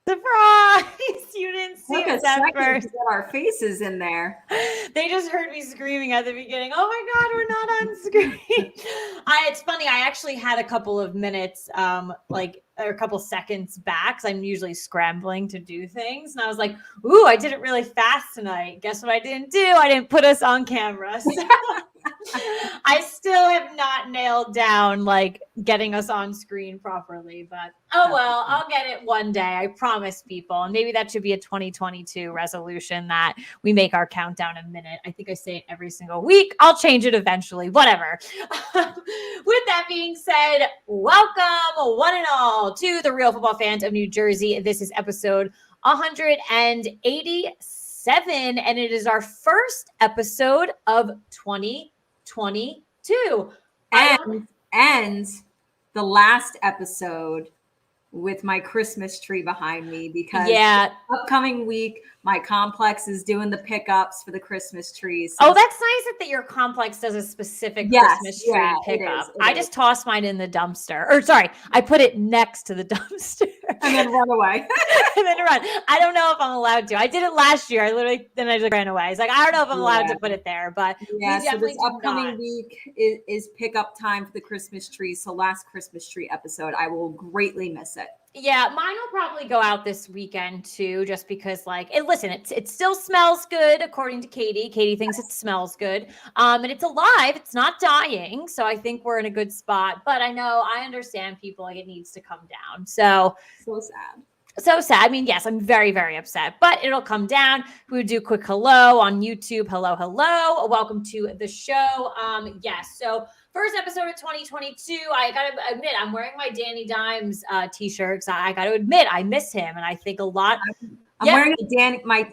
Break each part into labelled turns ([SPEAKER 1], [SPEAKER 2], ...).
[SPEAKER 1] Surprise! You didn't see
[SPEAKER 2] Took a
[SPEAKER 1] it at
[SPEAKER 2] second
[SPEAKER 1] first.
[SPEAKER 2] to get our faces in there.
[SPEAKER 1] They just heard me screaming at the beginning. Oh my God, we're not on screen. It's funny. I actually had a couple of minutes, or a couple seconds back, because I'm usually scrambling to do things. And I was like, ooh, I did it really fast tonight. Guess what I didn't do? I didn't put us on camera. So I still have not nailed down like getting us on screen properly, but oh well, I'll get it one day. I promise people. And maybe that should be a 2022 resolution that we make our countdown a minute. I think I say it every single week. I'll change it eventually, whatever. With that being said, welcome one and all to the Real Football Fans of New Jersey. This is episode 187, and it is our first episode of 2022.
[SPEAKER 2] And the last episode with my Christmas tree behind me, because upcoming week my complex is doing the pickups for the Christmas trees.
[SPEAKER 1] So that's nice that your complex does a specific Christmas tree pickup. I just tossed mine in the dumpster. Or sorry, I put it next to the dumpster.
[SPEAKER 2] And then run away.
[SPEAKER 1] And then run. I don't know if I'm allowed to. I did it last year. I just ran away. It's like, I don't know if I'm allowed to put it there, but
[SPEAKER 2] so this upcoming week is pickup time for the Christmas tree. So last Christmas tree episode, I will greatly miss it.
[SPEAKER 1] Yeah, mine will probably go out this weekend too, just because it still smells good according to Katie. Katie thinks it smells good. And it's alive. It's not dying. So I think we're in a good spot. But I understand people, like, it needs to come down. So
[SPEAKER 2] sad.
[SPEAKER 1] So sad. I mean, yes, I'm very, very upset, but it'll come down. We would do a quick hello on YouTube. Hello. Welcome to the show. Yes. So first episode of 2022, I got to admit, I'm wearing my Danny Dimes t-shirt. I got to admit, I miss him. And I think a lot.
[SPEAKER 2] I'm wearing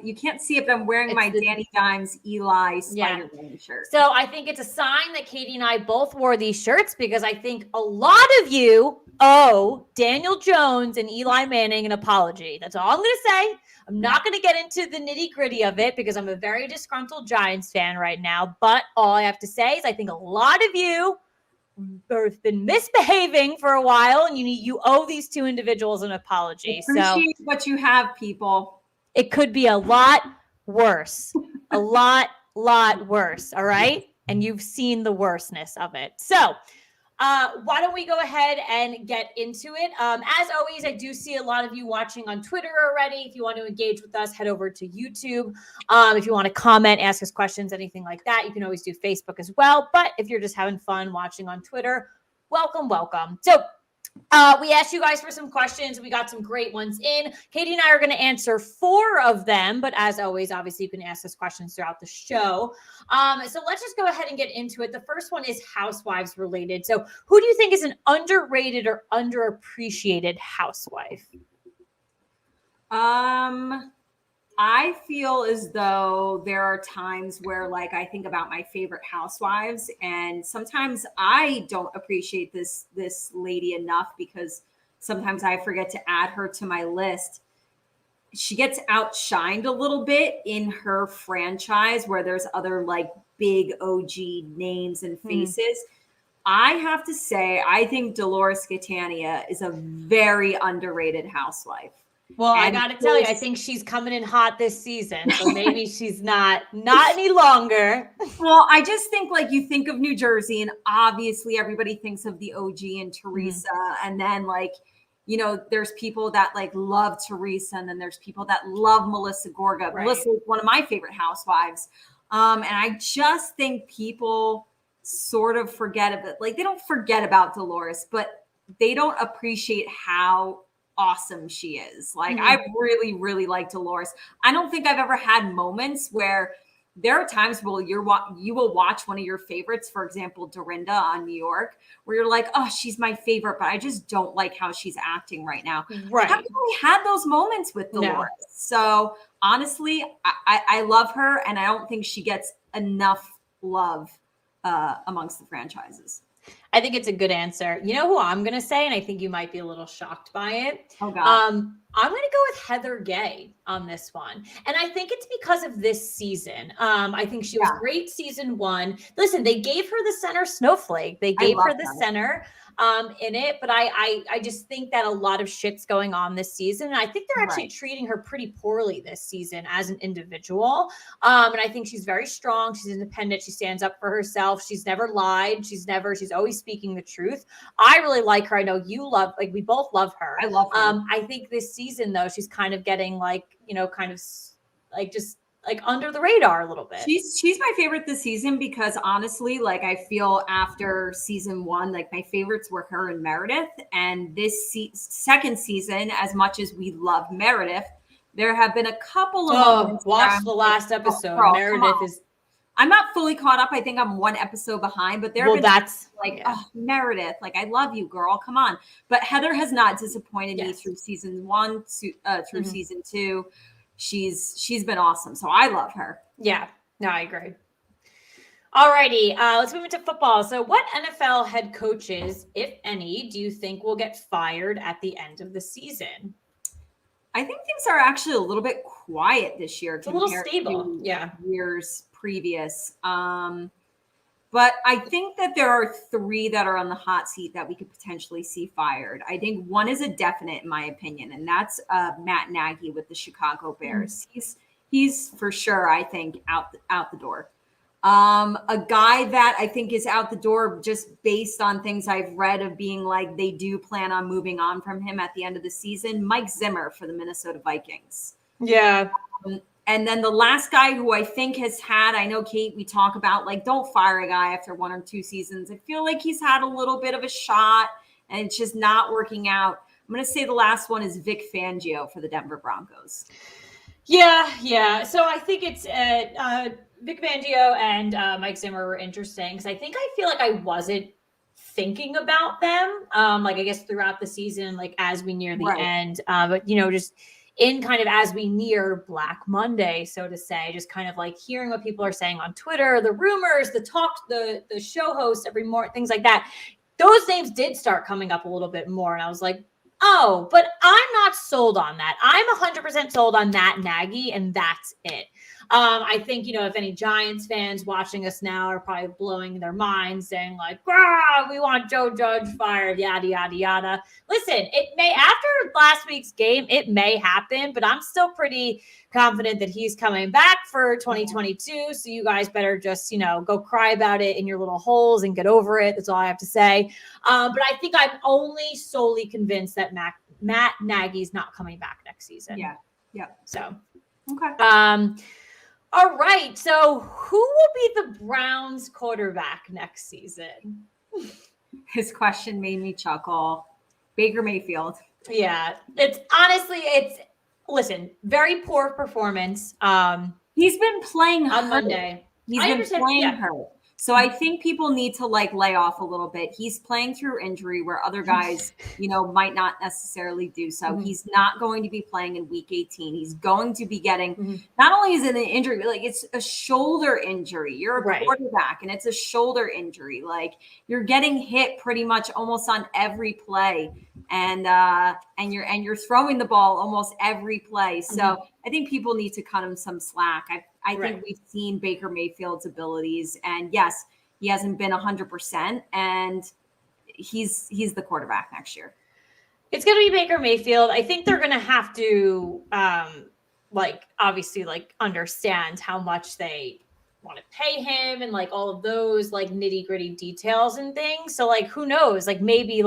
[SPEAKER 2] you can't see it, but I'm wearing my Danny Dimes Eli Spider-Man shirt.
[SPEAKER 1] So I think it's a sign that Katie and I both wore these shirts, because I think a lot of you owe Daniel Jones and Eli Manning an apology. That's all I'm going to say. I'm not going to get into the nitty-gritty of it, because I'm a very disgruntled Giants fan right now. But all I have to say is I think a lot of you have been misbehaving for a while, and you owe these two individuals an apology.
[SPEAKER 2] Appreciate what you have, people.
[SPEAKER 1] It could be a lot worse. A lot worse. All right. And you've seen the worstness of it. So why don't we go ahead and get into it? As always, I do see a lot of you watching on Twitter already. If you want to engage with us, head over to YouTube. If you want to comment, ask us questions, anything like that, you can always do Facebook as well. But if you're just having fun watching on Twitter, welcome. So we asked you guys for some questions. We got some great ones in. Katie and I are going to answer 4 of them, but as always, obviously you can ask us questions throughout the show. So let's just go ahead and get into it. The first one is housewives related. So who do you think is an underrated or underappreciated housewife?
[SPEAKER 2] I feel as though there are times where, like, I think about my favorite housewives, and sometimes I don't appreciate this lady enough, because sometimes I forget to add her to my list. She gets outshined a little bit in her franchise, where there's other like big OG names and faces. I have to say, I think Dolores Catania is a very underrated housewife.
[SPEAKER 1] Well, I got to tell you, I think she's coming in hot this season. So maybe she's not any longer.
[SPEAKER 2] Well, I just think, like, you think of New Jersey, and obviously everybody thinks of the OG and Teresa. And then, like, there's people that like love Teresa, and then there's people that love Melissa Gorga. Right. Melissa is one of my favorite housewives. And I just think people sort of forget about, like, they don't forget about Dolores, but they don't appreciate how awesome she is. Like, I really, really like Dolores. I don't think I've ever had moments where there are times where you will watch one of your favorites, for example, Dorinda on New York, where you're like, oh, she's my favorite, but I just don't like how she's acting right now.
[SPEAKER 1] Right.
[SPEAKER 2] I haven't really had those moments with Dolores. No. So honestly, I love her, and I don't think she gets enough love amongst the franchises.
[SPEAKER 1] I think it's a good answer. You know who I'm going to say, and I think you might be a little shocked by it.
[SPEAKER 2] Oh, God.
[SPEAKER 1] I'm going to go with Heather Gay on this one. And I think it's because of this season. I think she was great season 1. Listen, they gave her the center snowflake. They gave her the center. in it. But I just think that a lot of shit's going on this season. And I think they're actually treating her pretty poorly this season as an individual. And I think she's very strong. She's independent. She stands up for herself. She's never lied. She's always speaking the truth. I really like her. I know you love, like, we both love her.
[SPEAKER 2] I love her.
[SPEAKER 1] I think this season, though, she's kind of getting kind of just under the radar a little bit.
[SPEAKER 2] She's my favorite this season because honestly, like, I feel after season 1, like, my favorites were her and Meredith. And this second season, as much as we love Meredith, there have been a couple of moments.
[SPEAKER 1] Watch the last episode.
[SPEAKER 2] Girl,
[SPEAKER 1] Meredith is.
[SPEAKER 2] I'm not fully caught up. I think I'm 1 episode behind, but there have been oh, Meredith, like, I love you, girl. Come on. But Heather has not disappointed me through season 1 through season 2. She's been awesome. So I love her.
[SPEAKER 1] Yeah, no, I agree. Alrighty, let's move into football. So what NFL head coaches, if any, do you think will get fired at the end of the season?
[SPEAKER 2] I think things are actually a little bit quiet this year.
[SPEAKER 1] It's a little stable.
[SPEAKER 2] Years previous. But I think that there are 3 that are on the hot seat that we could potentially see fired. I think one is a definite, in my opinion, and that's Matt Nagy with the Chicago Bears. He's for sure, I think, out the door. A guy that I think is out the door just based on things I've read of being like they do plan on moving on from him at the end of the season, Mike Zimmer for the Minnesota Vikings.
[SPEAKER 1] Yeah.
[SPEAKER 2] And then the last guy who I think has had, I know, Kate, we talk about, like, don't fire a guy after 1 or 2 seasons. I feel like he's had a little bit of a shot and it's just not working out. I'm going to say the last one is Vic Fangio for the Denver Broncos.
[SPEAKER 1] Yeah. So I think it's Vic Fangio and Mike Zimmer were interesting because I feel like I wasn't thinking about them, like, I guess throughout the season, like, as we near the end. But, just in kind of as we near Black Monday, so to say, just kind of like hearing what people are saying on Twitter, the rumors, the talk, the show hosts every morning, things like that. Those names did start coming up a little bit more. And I was like, oh, but I'm not sold on that. I'm 100% sold on Matt Nagy, and that's it. I think, if any Giants fans watching us now are probably blowing their minds saying like, we want Joe Judge fired, yada, yada, yada. Listen, it may, after last week's game, it may happen, but I'm still pretty confident that he's coming back for 2022. So you guys better just, go cry about it in your little holes and get over it. That's all I have to say. But I think I'm only solely convinced that Matt Nagy's not coming back next season.
[SPEAKER 2] Yeah.
[SPEAKER 1] So,
[SPEAKER 2] okay.
[SPEAKER 1] All right. So who will be the Browns quarterback next season?
[SPEAKER 2] His question made me chuckle. Baker Mayfield.
[SPEAKER 1] Yeah. Listen, very poor performance.
[SPEAKER 2] He's been playing
[SPEAKER 1] on Monday.
[SPEAKER 2] He's been playing hurt. So I think people need to lay off a little bit. He's playing through injury where other guys, might not necessarily do so. Mm-hmm. He's not going to be playing in week 18. He's going to be getting, not only is it an injury, but it's a shoulder injury. You're a quarterback and it's a shoulder injury. Like, you're getting hit pretty much almost on every play. And you're throwing the ball almost every play. So I think people need to cut him some slack. I think we've seen Baker Mayfield's abilities, and yes, he hasn't been 100%, and he's the quarterback next year.
[SPEAKER 1] It's going to be Baker Mayfield. I think they're going to have to, obviously, understand how much they want to pay him and all of those nitty gritty details and things. So who knows? Maybe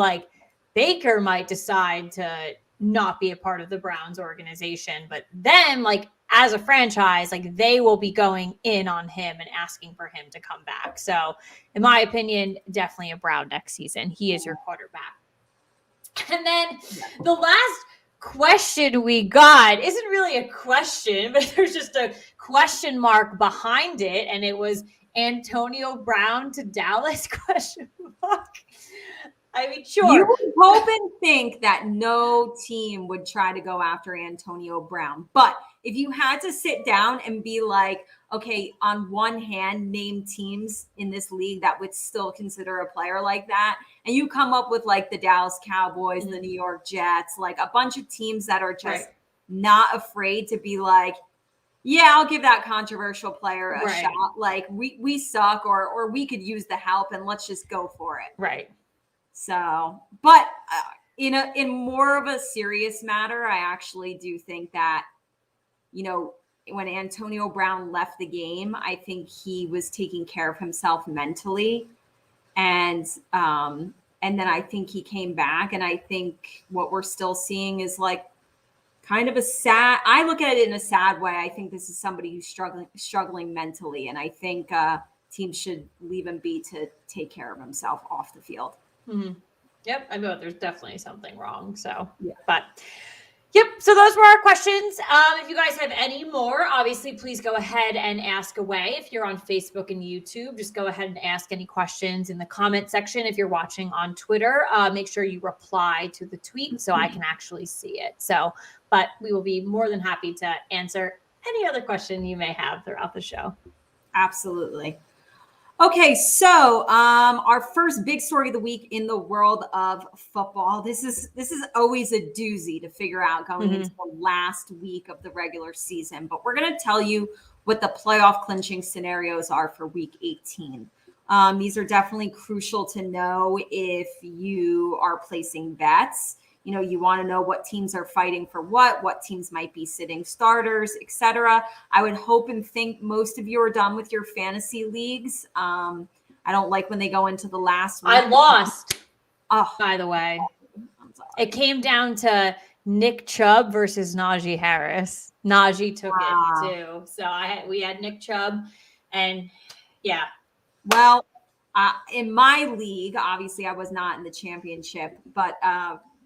[SPEAKER 1] Baker might decide to not be a part of the Browns organization, but then as a franchise, they will be going in on him and asking for him to come back. So in my opinion, definitely a Brown next season. He is your quarterback. And then the last question we got isn't really a question, but there's just a question mark behind it. And it was Antonio Brown to Dallas ? I mean, sure.
[SPEAKER 2] You would hope and think that no team would try to go after Antonio Brown. But if you had to sit down and be like, okay, on one hand, name teams in this league that would still consider a player like that, and you come up with the Dallas Cowboys, the New York Jets, a bunch of teams that are just not afraid to be like, yeah, I'll give that controversial player a shot. We suck or we could use the help and let's just go for it.
[SPEAKER 1] Right.
[SPEAKER 2] So, but in more of a serious matter, I actually do think that, when Antonio Brown left the game, I think he was taking care of himself mentally. And then I think he came back. And I think what we're still seeing is like kind of I look at it in a sad way. I think this is somebody who's struggling mentally. And I think teams should leave him be to take care of himself off the field.
[SPEAKER 1] Mm-hmm. Yep. I know there's definitely something wrong. So,
[SPEAKER 2] yeah.
[SPEAKER 1] But yep. So those were our questions. If you guys have any more, obviously, please go ahead and ask away. If you're on Facebook and YouTube, just go ahead and ask any questions in the comment section. If you're watching on Twitter, make sure you reply to the tweet so I can actually see it. So, but we will be more than happy to answer any other question you may have throughout the show.
[SPEAKER 2] Absolutely. Okay, so our first big story of the week in the world of football. This is always a doozy to figure out going into the last week of the regular season, but we're going to tell you what the playoff clinching scenarios are for week 18. These are definitely crucial to know if you are placing bets. You want to know what teams are fighting for what teams might be sitting starters, etc. I would hope and think most of you are done with your fantasy leagues. I don't like when they go into the last week.
[SPEAKER 1] I lost, by the way.
[SPEAKER 2] I'm sorry.
[SPEAKER 1] It came down to Nick Chubb versus Najee Harris. Najee took it too. So we had Nick Chubb, and yeah.
[SPEAKER 2] Well, in my league, obviously I was not in the championship, but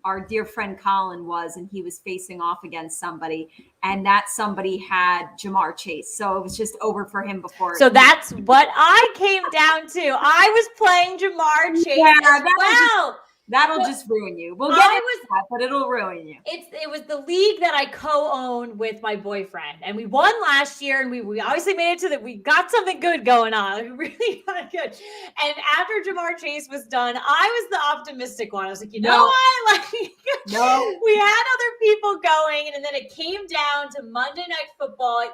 [SPEAKER 2] our dear friend Colin was, and he was facing off against somebody, and that somebody had Jamar Chase. So it was just over for him before.
[SPEAKER 1] So that's what I came down to. I was playing Jamar Chase as well.
[SPEAKER 2] That'll just ruin you. We'll get into that, but it'll ruin you.
[SPEAKER 1] It was the league that I co-own with my boyfriend, and we won last year, and we obviously made it to we got something good going on. Like, really got good. And after Jamar Chase was done, I was the optimistic one. I was like, know what? Like,
[SPEAKER 2] no.
[SPEAKER 1] We had other people going, and then it came down to Monday Night Football.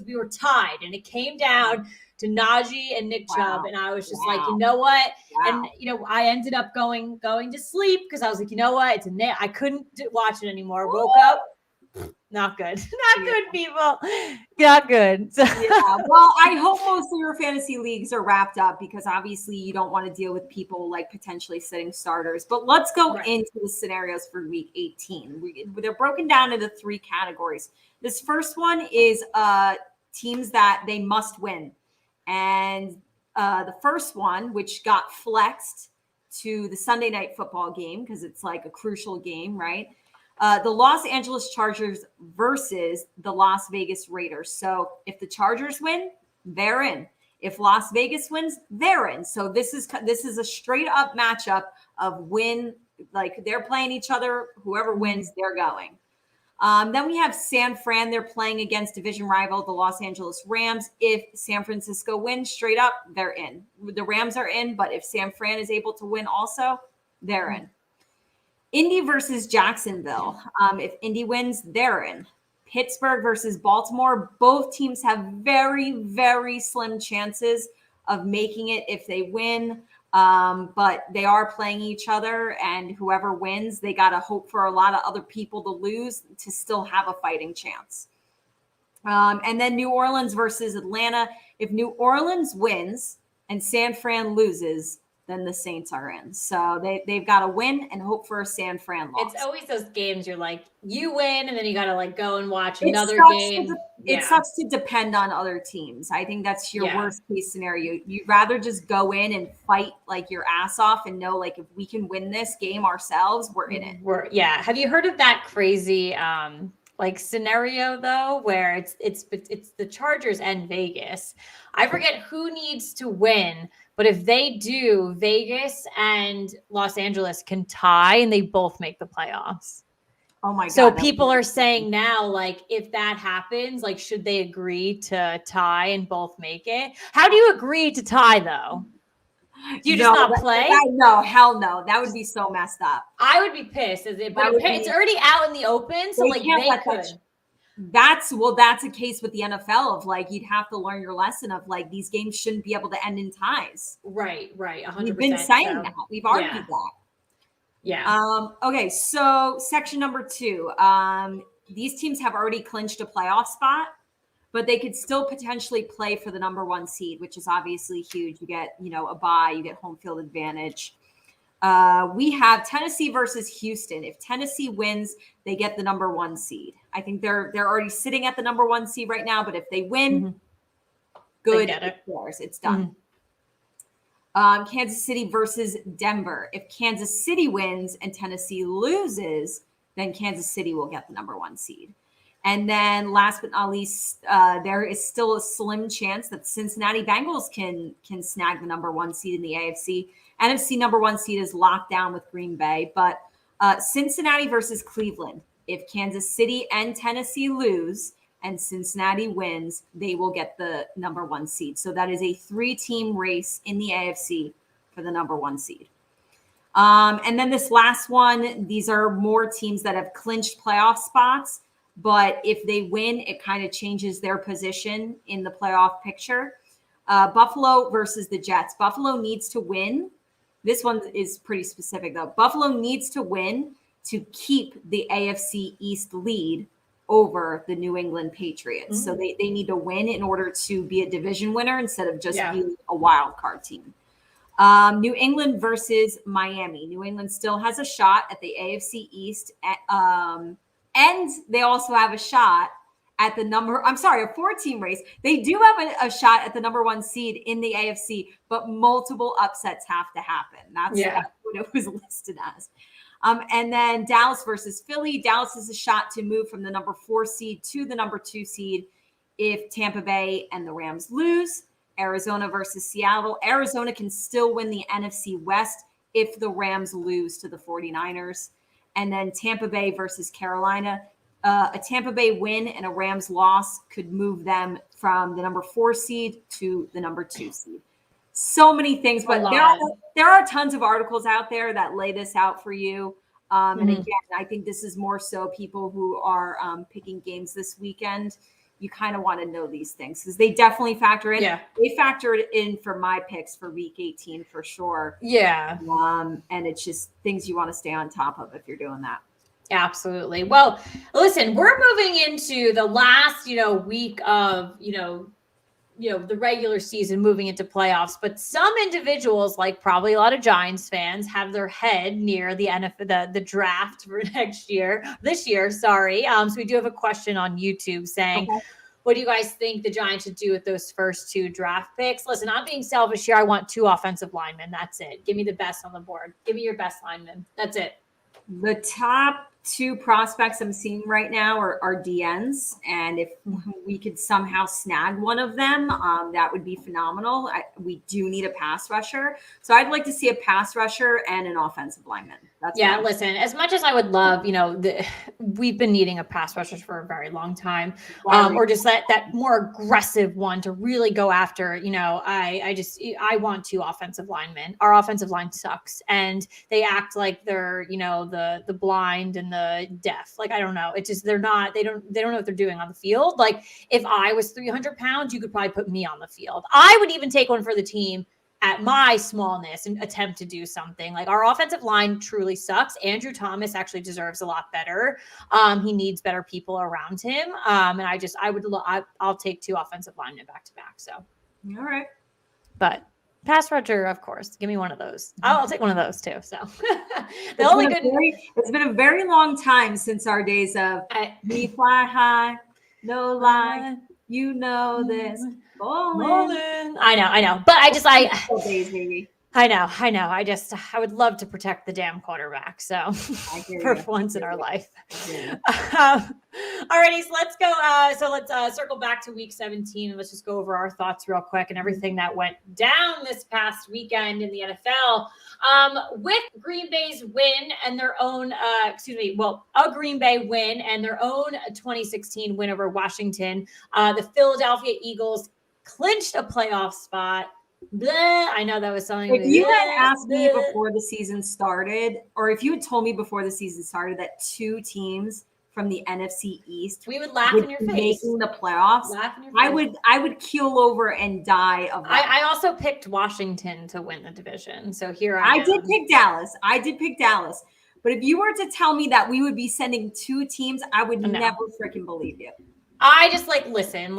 [SPEAKER 1] We were tied, and it came down to Najee and Nick Chubb. And I was just like, you know what? And, I ended up going to sleep because I was like, you know what? I couldn't watch it anymore. Woke up. Not good. Not good, people. Not good. So.
[SPEAKER 2] Yeah. Well, I hope most of your fantasy leagues are wrapped up because obviously you don't want to deal with people like potentially sitting starters. But let's go into the scenarios for week 18. They're broken down into 3 categories. This first one is teams that they must win. And the first one, which got flexed to the Sunday Night Football game because it's like a crucial game, right? The Los Angeles Chargers versus the Las Vegas Raiders. So if the Chargers win, they're in. If Las Vegas wins, they're in. So this is a straight up matchup of win. Like they're playing each other. Whoever wins, they're going. Then we have San Fran. They're playing against division rival, the Los Angeles Rams. If San Francisco wins straight up, they're in. The Rams are in, but if San Fran is able to win also, they're in. Indy versus Jacksonville. If Indy wins, they're in. Pittsburgh versus Baltimore. Both teams have very, very slim chances of making it if they win. But they are playing each other, and whoever wins, they got to hope for a lot of other people to lose to still have a fighting chance. And then New Orleans versus Atlanta. If New Orleans wins and San Fran loses, then the Saints are in. So they've got to win and hope for a San Fran loss.
[SPEAKER 1] It's always those games you're like, you win, and then you got to like go and watch another game.
[SPEAKER 2] It sucks to depend on other teams. I think that's your worst case scenario. You'd rather just go in and fight like your ass off and know like if we can win this game ourselves, we're in it.
[SPEAKER 1] Have you heard of that crazy like scenario though, where it's the Chargers and Vegas? I forget who needs to win, but if they do, Vegas and Los Angeles can tie and they both make the playoffs.
[SPEAKER 2] Oh my God.
[SPEAKER 1] So people are saying now, like, if that happens, like, should they agree to tie and both make it? How do you agree to tie though? Do you just not play?
[SPEAKER 2] No, hell no. That would be so messed up.
[SPEAKER 1] I would be pissed. But it's already out in the open, so like they could.
[SPEAKER 2] That's a case with the NFL of like, you'd have to learn your lesson of like, these games shouldn't be able to end in ties.
[SPEAKER 1] Right. 100%.
[SPEAKER 2] We've been saying that. We've argued that.
[SPEAKER 1] Yeah.
[SPEAKER 2] Okay. So section number 2, these teams have already clinched a playoff spot, but they could still potentially play for the number 1 seed, which is obviously huge. You get, a bye, you get home field advantage. We have Tennessee versus Houston. If Tennessee wins, they get the number 1 seed. I think they're already sitting at the number 1 seed right now, but if they win, good. It's done. Kansas City versus Denver. If Kansas City wins and Tennessee loses, then Kansas City will get the number 1 seed. And then last but not least, there is still a slim chance that Cincinnati Bengals can snag the number 1 seed in the AFC. NFC number 1 seed is locked down with Green Bay, but Cincinnati versus Cleveland. If Kansas City and Tennessee lose and Cincinnati wins, they will get the number 1 seed. So that is a 3-team race in the AFC for the number 1 seed. And then this last one, these are more teams that have clinched playoff spots, but if they win, it kind of changes their position in the playoff picture. Buffalo versus the Jets. Buffalo needs to win. This one is pretty specific, though. Buffalo needs to win to keep the AFC East lead over the New England Patriots. So they need to win in order to be a division winner instead of just being a wild card team. New England versus Miami. New England still has a shot at the AFC East. And they also have a shot at the a 4-team race. They do have a shot at the number 1 seed in the AFC, but multiple upsets have to happen. That's what it was listed as. And then Dallas versus Philly. Dallas has a shot to move from the number 4 seed to the number 2 seed if Tampa Bay and the Rams lose. Arizona versus Seattle. Arizona can still win the NFC West if the Rams lose to the 49ers. And then Tampa Bay versus Carolina. A Tampa Bay win and a Rams loss could move them from the number 4 seed to the number 2 seed. So many things, but there are tons of articles out there that lay this out for you. And again, I think this is more so people who are picking games this weekend. You kind of want to know these things because they definitely factor in. Yeah. They factored in for my picks for week 18 for sure.
[SPEAKER 1] Yeah.
[SPEAKER 2] And it's just things you want to stay on top of if you're doing that.
[SPEAKER 1] Absolutely. Well, listen, we're moving into the last, week of, the regular season, moving into playoffs, but some individuals, like probably a lot of Giants fans, have their head near the NFL, the draft for this year. So we do have a question on YouTube saying, what do you guys think the Giants should do with those first 2 draft picks? Listen, I'm being selfish here. I want 2 offensive linemen. That's it. Give me the best on the board. Give me your best lineman. That's it.
[SPEAKER 2] The top 2 prospects I'm seeing right now are DNs. And if we could somehow snag one of them, that would be phenomenal. We do need a pass rusher. So I'd like to see a pass rusher and an offensive lineman.
[SPEAKER 1] Listen, as much as I would love, we've been needing a pass rusher for a very long time, or just that more aggressive one to really go after, I want 2 offensive linemen. Our offensive line sucks and they act like they're, the blind and the deaf. Like, I don't know. It's just, they don't know what they're doing on the field. Like if I was 300 pounds, you could probably put me on the field. I would even take one for the team at my smallness and attempt to do something. Like our offensive line truly sucks. Andrew Thomas actually deserves a lot better. He needs better people around him. And I'll take 2 offensive linemen back to back. So,
[SPEAKER 2] all right.
[SPEAKER 1] But pass rusher, of course, give me one of those. I'll take one of those too. So
[SPEAKER 2] it's been a very long time since our days of me fly high, no lie. You know this. Bowling.
[SPEAKER 1] I know. But I
[SPEAKER 2] days, baby.
[SPEAKER 1] I know. I would love to protect the damn quarterback. So for once in our life. Alrighty, so let's go. Let's circle back to week 17 and let's just go over our thoughts real quick and everything that went down this past weekend in the NFL. With Green Bay's win and their own, a Green Bay win and their own 2016 win over Washington, the Philadelphia Eagles clinched a playoff spot. Blah, I know that was something.
[SPEAKER 2] If you had asked me before the season started, or if you had told me before the season started that 2 teams from the NFC East
[SPEAKER 1] We would laugh
[SPEAKER 2] would
[SPEAKER 1] in your
[SPEAKER 2] be
[SPEAKER 1] face.
[SPEAKER 2] making the playoffs,
[SPEAKER 1] Laugh in your face.
[SPEAKER 2] I would keel over and die of that.
[SPEAKER 1] I also picked Washington to win the division. So here I am.
[SPEAKER 2] did pick Dallas. I did pick Dallas. But if you were to tell me that we would be sending 2 teams, I would never freaking believe you.
[SPEAKER 1] I just listen,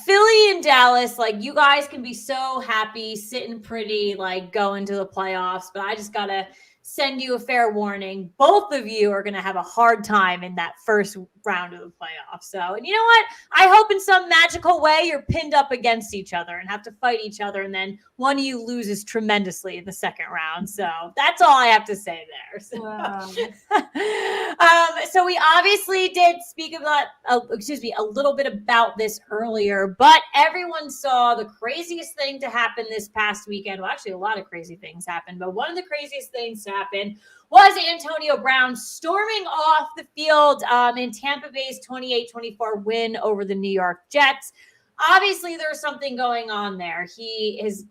[SPEAKER 1] Philly and Dallas, you guys can be so happy, sitting pretty, going to the playoffs, but I just got to send you a fair warning. Both of you are going to have a hard time in that first round of the playoffs. So, and you know what? I hope in some magical way you're pinned up against each other and have to fight each other. And then one of you loses tremendously in the second round. So that's all I have to say there. So,
[SPEAKER 2] Wow.
[SPEAKER 1] so we obviously did speak about, a little bit about this earlier, but everyone saw the craziest thing to happen this past weekend. Well, actually a lot of crazy things happened, but one of the craziest things to happen was Antonio Brown storming off the field in Tampa Bay's 28-24 win over the New York Jets. Obviously, there's something going on there. He is.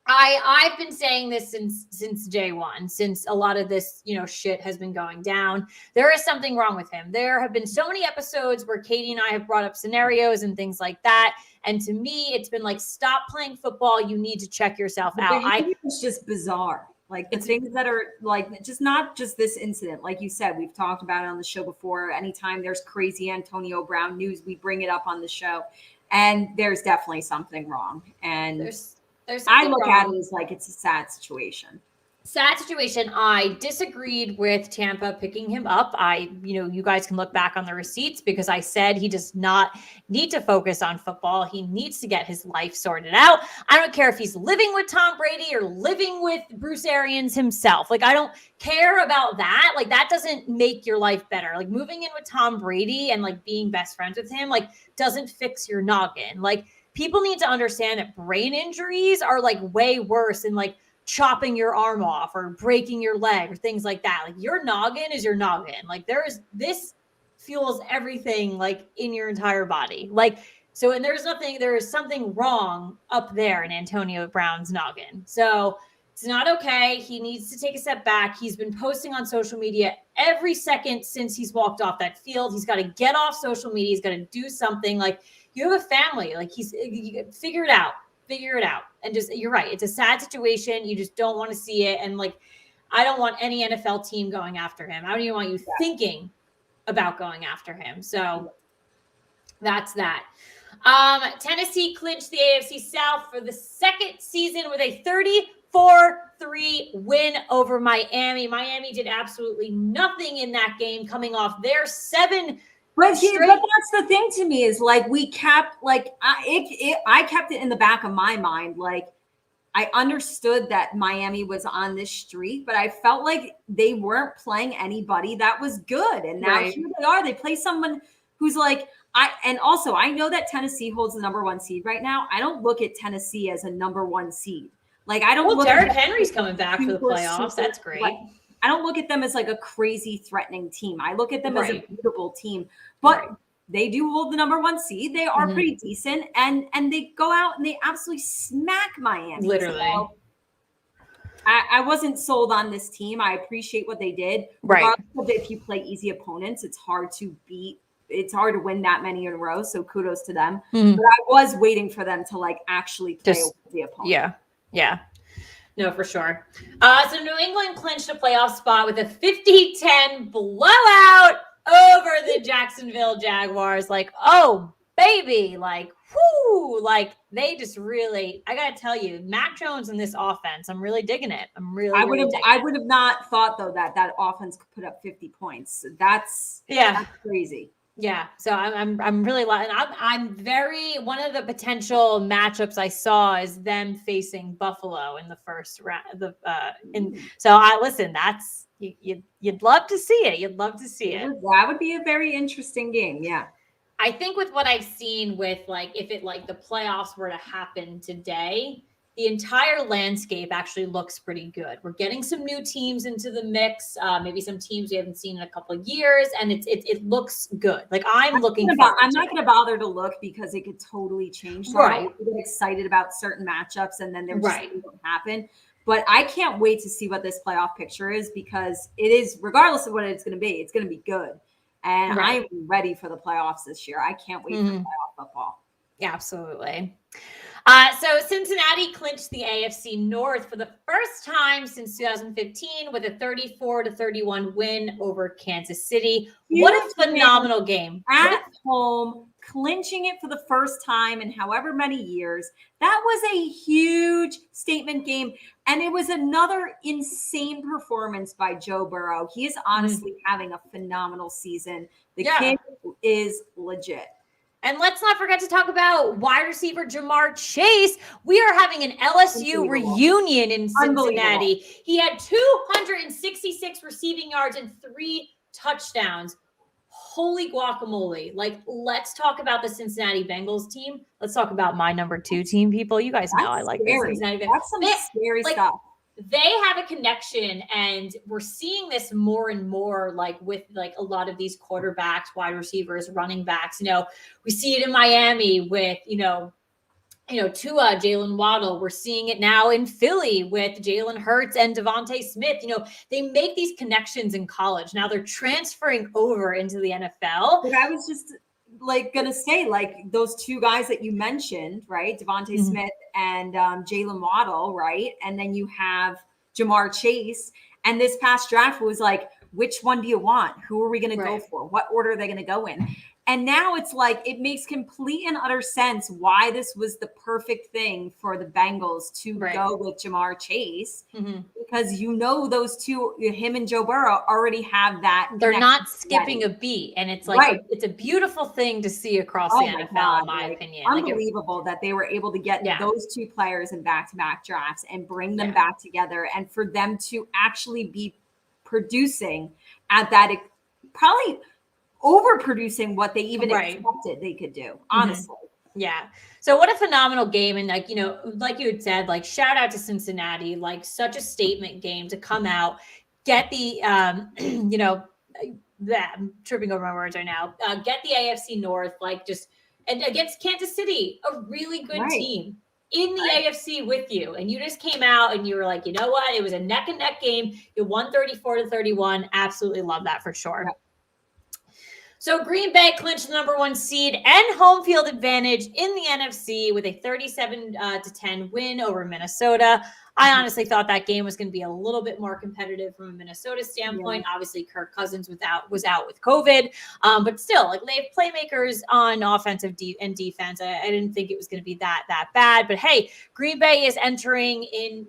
[SPEAKER 1] I've been saying this since day one, since a lot of this, shit has been going down. There is something wrong with him. There have been so many episodes where Katie and I have brought up scenarios and things like that. And to me, it's been stop playing football. You need to check yourself out.
[SPEAKER 2] It's just bizarre. The things that are just not just this incident. Like you said, we've talked about it on the show before. Anytime there's crazy Antonio Brown news, we bring it up on the show. And there's definitely something wrong. And
[SPEAKER 1] there's
[SPEAKER 2] I look at it as it's a sad situation.
[SPEAKER 1] Sad situation. I disagreed with Tampa picking him up. You guys can look back on the receipts because I said he does not need to focus on football. He needs to get his life sorted out. I don't care if he's living with Tom Brady or living with Bruce Arians himself. I don't care about that. That doesn't make your life better. Moving in with Tom Brady and being best friends with him, doesn't fix your noggin. People need to understand that brain injuries are way worse than chopping your arm off or breaking your leg or things like that. Your noggin is your noggin. This fuels everything in your entire body. So, and there is something wrong up there in Antonio Brown's noggin. So it's not okay. He needs to take a step back. He's been posting on social media every second since he's walked off that field. He's got to get off social media. He's got to do something. You have a family. Figure it out. And just, you're right. It's a sad situation. You just don't want to see it. And I don't want any NFL team going after him. I don't even want you thinking about going after him. So that's that. Tennessee clinched the AFC South for the second season with a 34-3 win over Miami. Miami did absolutely nothing in that game, coming off their 7
[SPEAKER 2] But that's the thing to me is we kept I kept it in the back of my mind. I understood that Miami was on this streak, but I felt like they weren't playing anybody that was good. And now here they are. They play someone who's and also I know that Tennessee holds the number 1 seed right now. I don't look at Tennessee as a number 1 seed. I don't look
[SPEAKER 1] Derrick Henry's coming back for the playoffs. That's great.
[SPEAKER 2] I don't look at them as a crazy threatening team. I look at them as a beatable team, but they do hold the number 1 seed. They are pretty decent, and they go out and they absolutely smack Miami.
[SPEAKER 1] Literally.
[SPEAKER 2] So I wasn't sold on this team. I appreciate what they did.
[SPEAKER 1] Right.
[SPEAKER 2] Regardless of if you play easy opponents, it's hard to win that many in a row. So kudos to them.
[SPEAKER 1] Mm-hmm.
[SPEAKER 2] But I was waiting for them to actually play the opponent.
[SPEAKER 1] Yeah. No, for sure. So New England clinched a playoff spot with a 50-10 blowout over the Jacksonville Jaguars. Oh, baby. Whoo. They just really, I got to tell you, Mac Jones in this offense, I'm really digging it. I
[SPEAKER 2] would have not thought, though, that offense could put up 50 points. That's crazy.
[SPEAKER 1] Yeah, so I'm really, and I'm very, one of the potential matchups I saw is them facing Buffalo in the first round. Listen, that's you'd love to see it. You'd love to see it.
[SPEAKER 2] That would be a very interesting game. Yeah,
[SPEAKER 1] I think with what I've seen with if it the playoffs were to happen today, the entire landscape actually looks pretty good. We're getting some new teams into the mix, maybe some teams we haven't seen in a couple of years, and it looks good. I'm not going
[SPEAKER 2] to bother to look because it could totally change. So I get excited about certain matchups, and then they're just don't happen. But I can't wait to see what this playoff picture is because it is, regardless of what it's going to be good. And
[SPEAKER 1] Right.
[SPEAKER 2] I'm ready for the playoffs this year. I can't wait for playoff football.
[SPEAKER 1] Absolutely. So Cincinnati clinched the AFC North for the first time since 2015 with a 34-31 win over Kansas City. What a
[SPEAKER 2] Huge
[SPEAKER 1] phenomenal game.
[SPEAKER 2] At home, clinching it for the first time in however many years. That was a huge statement game. And it was another insane performance by Joe Burrow. He is honestly having a phenomenal season. The kid is legit.
[SPEAKER 1] And let's not forget to talk about wide receiver Jamar Chase. We are having an LSU reunion in Cincinnati. He had 266 receiving yards and 3 touchdowns. Holy guacamole. Like, let's talk about the Cincinnati Bengals team. Let's talk about my number 2 team, people. You guys know I like the Cincinnati Bengals.
[SPEAKER 2] That's some scary stuff.
[SPEAKER 1] They have a connection, and we're seeing this more and more, like with like a lot of these quarterbacks, wide receivers, running backs. We see it in Miami with Tua, Jalen Waddle. We're seeing it now in Philly with Jalen Hurts and Devontae Smith. They make these connections in college. Now they're transferring over into the NFL.
[SPEAKER 2] But I was just gonna say, those 2 guys that you mentioned, right? Devontae Smith and Jalen Waddle, right? And then you have Jamar Chase. And this past draft was like, which one do you want? Who are we gonna go for? What order are they gonna go in? And now it's like, it makes complete and utter sense why this was the perfect thing for the Bengals to go with Jamar Chase, because those 2, him and Joe Burrow, already have that.
[SPEAKER 1] They're not skipping a beat. And it's like, it's a beautiful thing to see across the NFL, in my opinion.
[SPEAKER 2] Unbelievable that they were able to get those 2 players in back-to-back drafts and bring them back together, and for them to actually be producing at that, probably overproducing what they even expected they could do, honestly.
[SPEAKER 1] Yeah. So what a phenomenal game. And like you had said, like, shout out to Cincinnati, like such a statement game to come out, get the, I'm tripping over my words right now, get the AFC North, and against Kansas City, a really good team in the AFC with you. And you just came out and you were like, you know what? It was a neck and neck game. You won 34-31. Absolutely love that for sure. Right. So Green Bay clinched the number 1 seed and home field advantage in the NFC with a 37-10 win over Minnesota. I honestly thought that game was going to be a little bit more competitive from a Minnesota standpoint. Yeah. Obviously, Kirk Cousins was out with COVID, but still, like, they have playmakers on offensive and defense. I didn't think it was going to be that bad. But hey, Green Bay is entering in,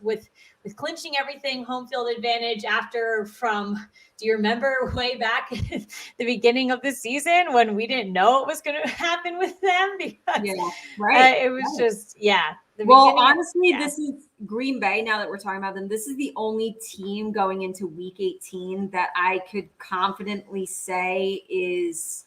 [SPEAKER 1] with clinching everything, home field advantage do you remember way back at the beginning of the season when we didn't know what was going to happen with them? Because it was just,
[SPEAKER 2] honestly, this is Green Bay. Now that we're talking about them, this is the only team going into week 18 that I could confidently say is,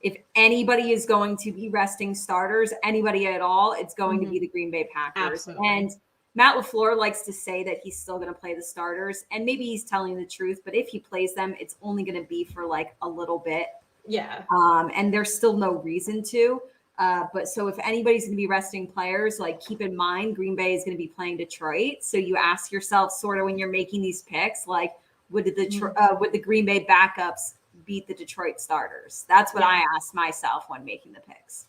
[SPEAKER 2] if anybody is going to be resting starters, anybody at all, it's going to be the Green Bay Packers. Absolutely. And Matt LaFleur likes to say that he's still going to play the starters, and maybe he's telling the truth, but if he plays them, it's only going to be for like a little bit.
[SPEAKER 1] Yeah.
[SPEAKER 2] And there's still no reason to. But so if anybody's going to be resting players, like, keep in mind, Green Bay is going to be playing Detroit. So you ask yourself, sort of, when you're making these picks, like, would the Green Bay backups beat the Detroit starters? That's what I asked myself when making the picks.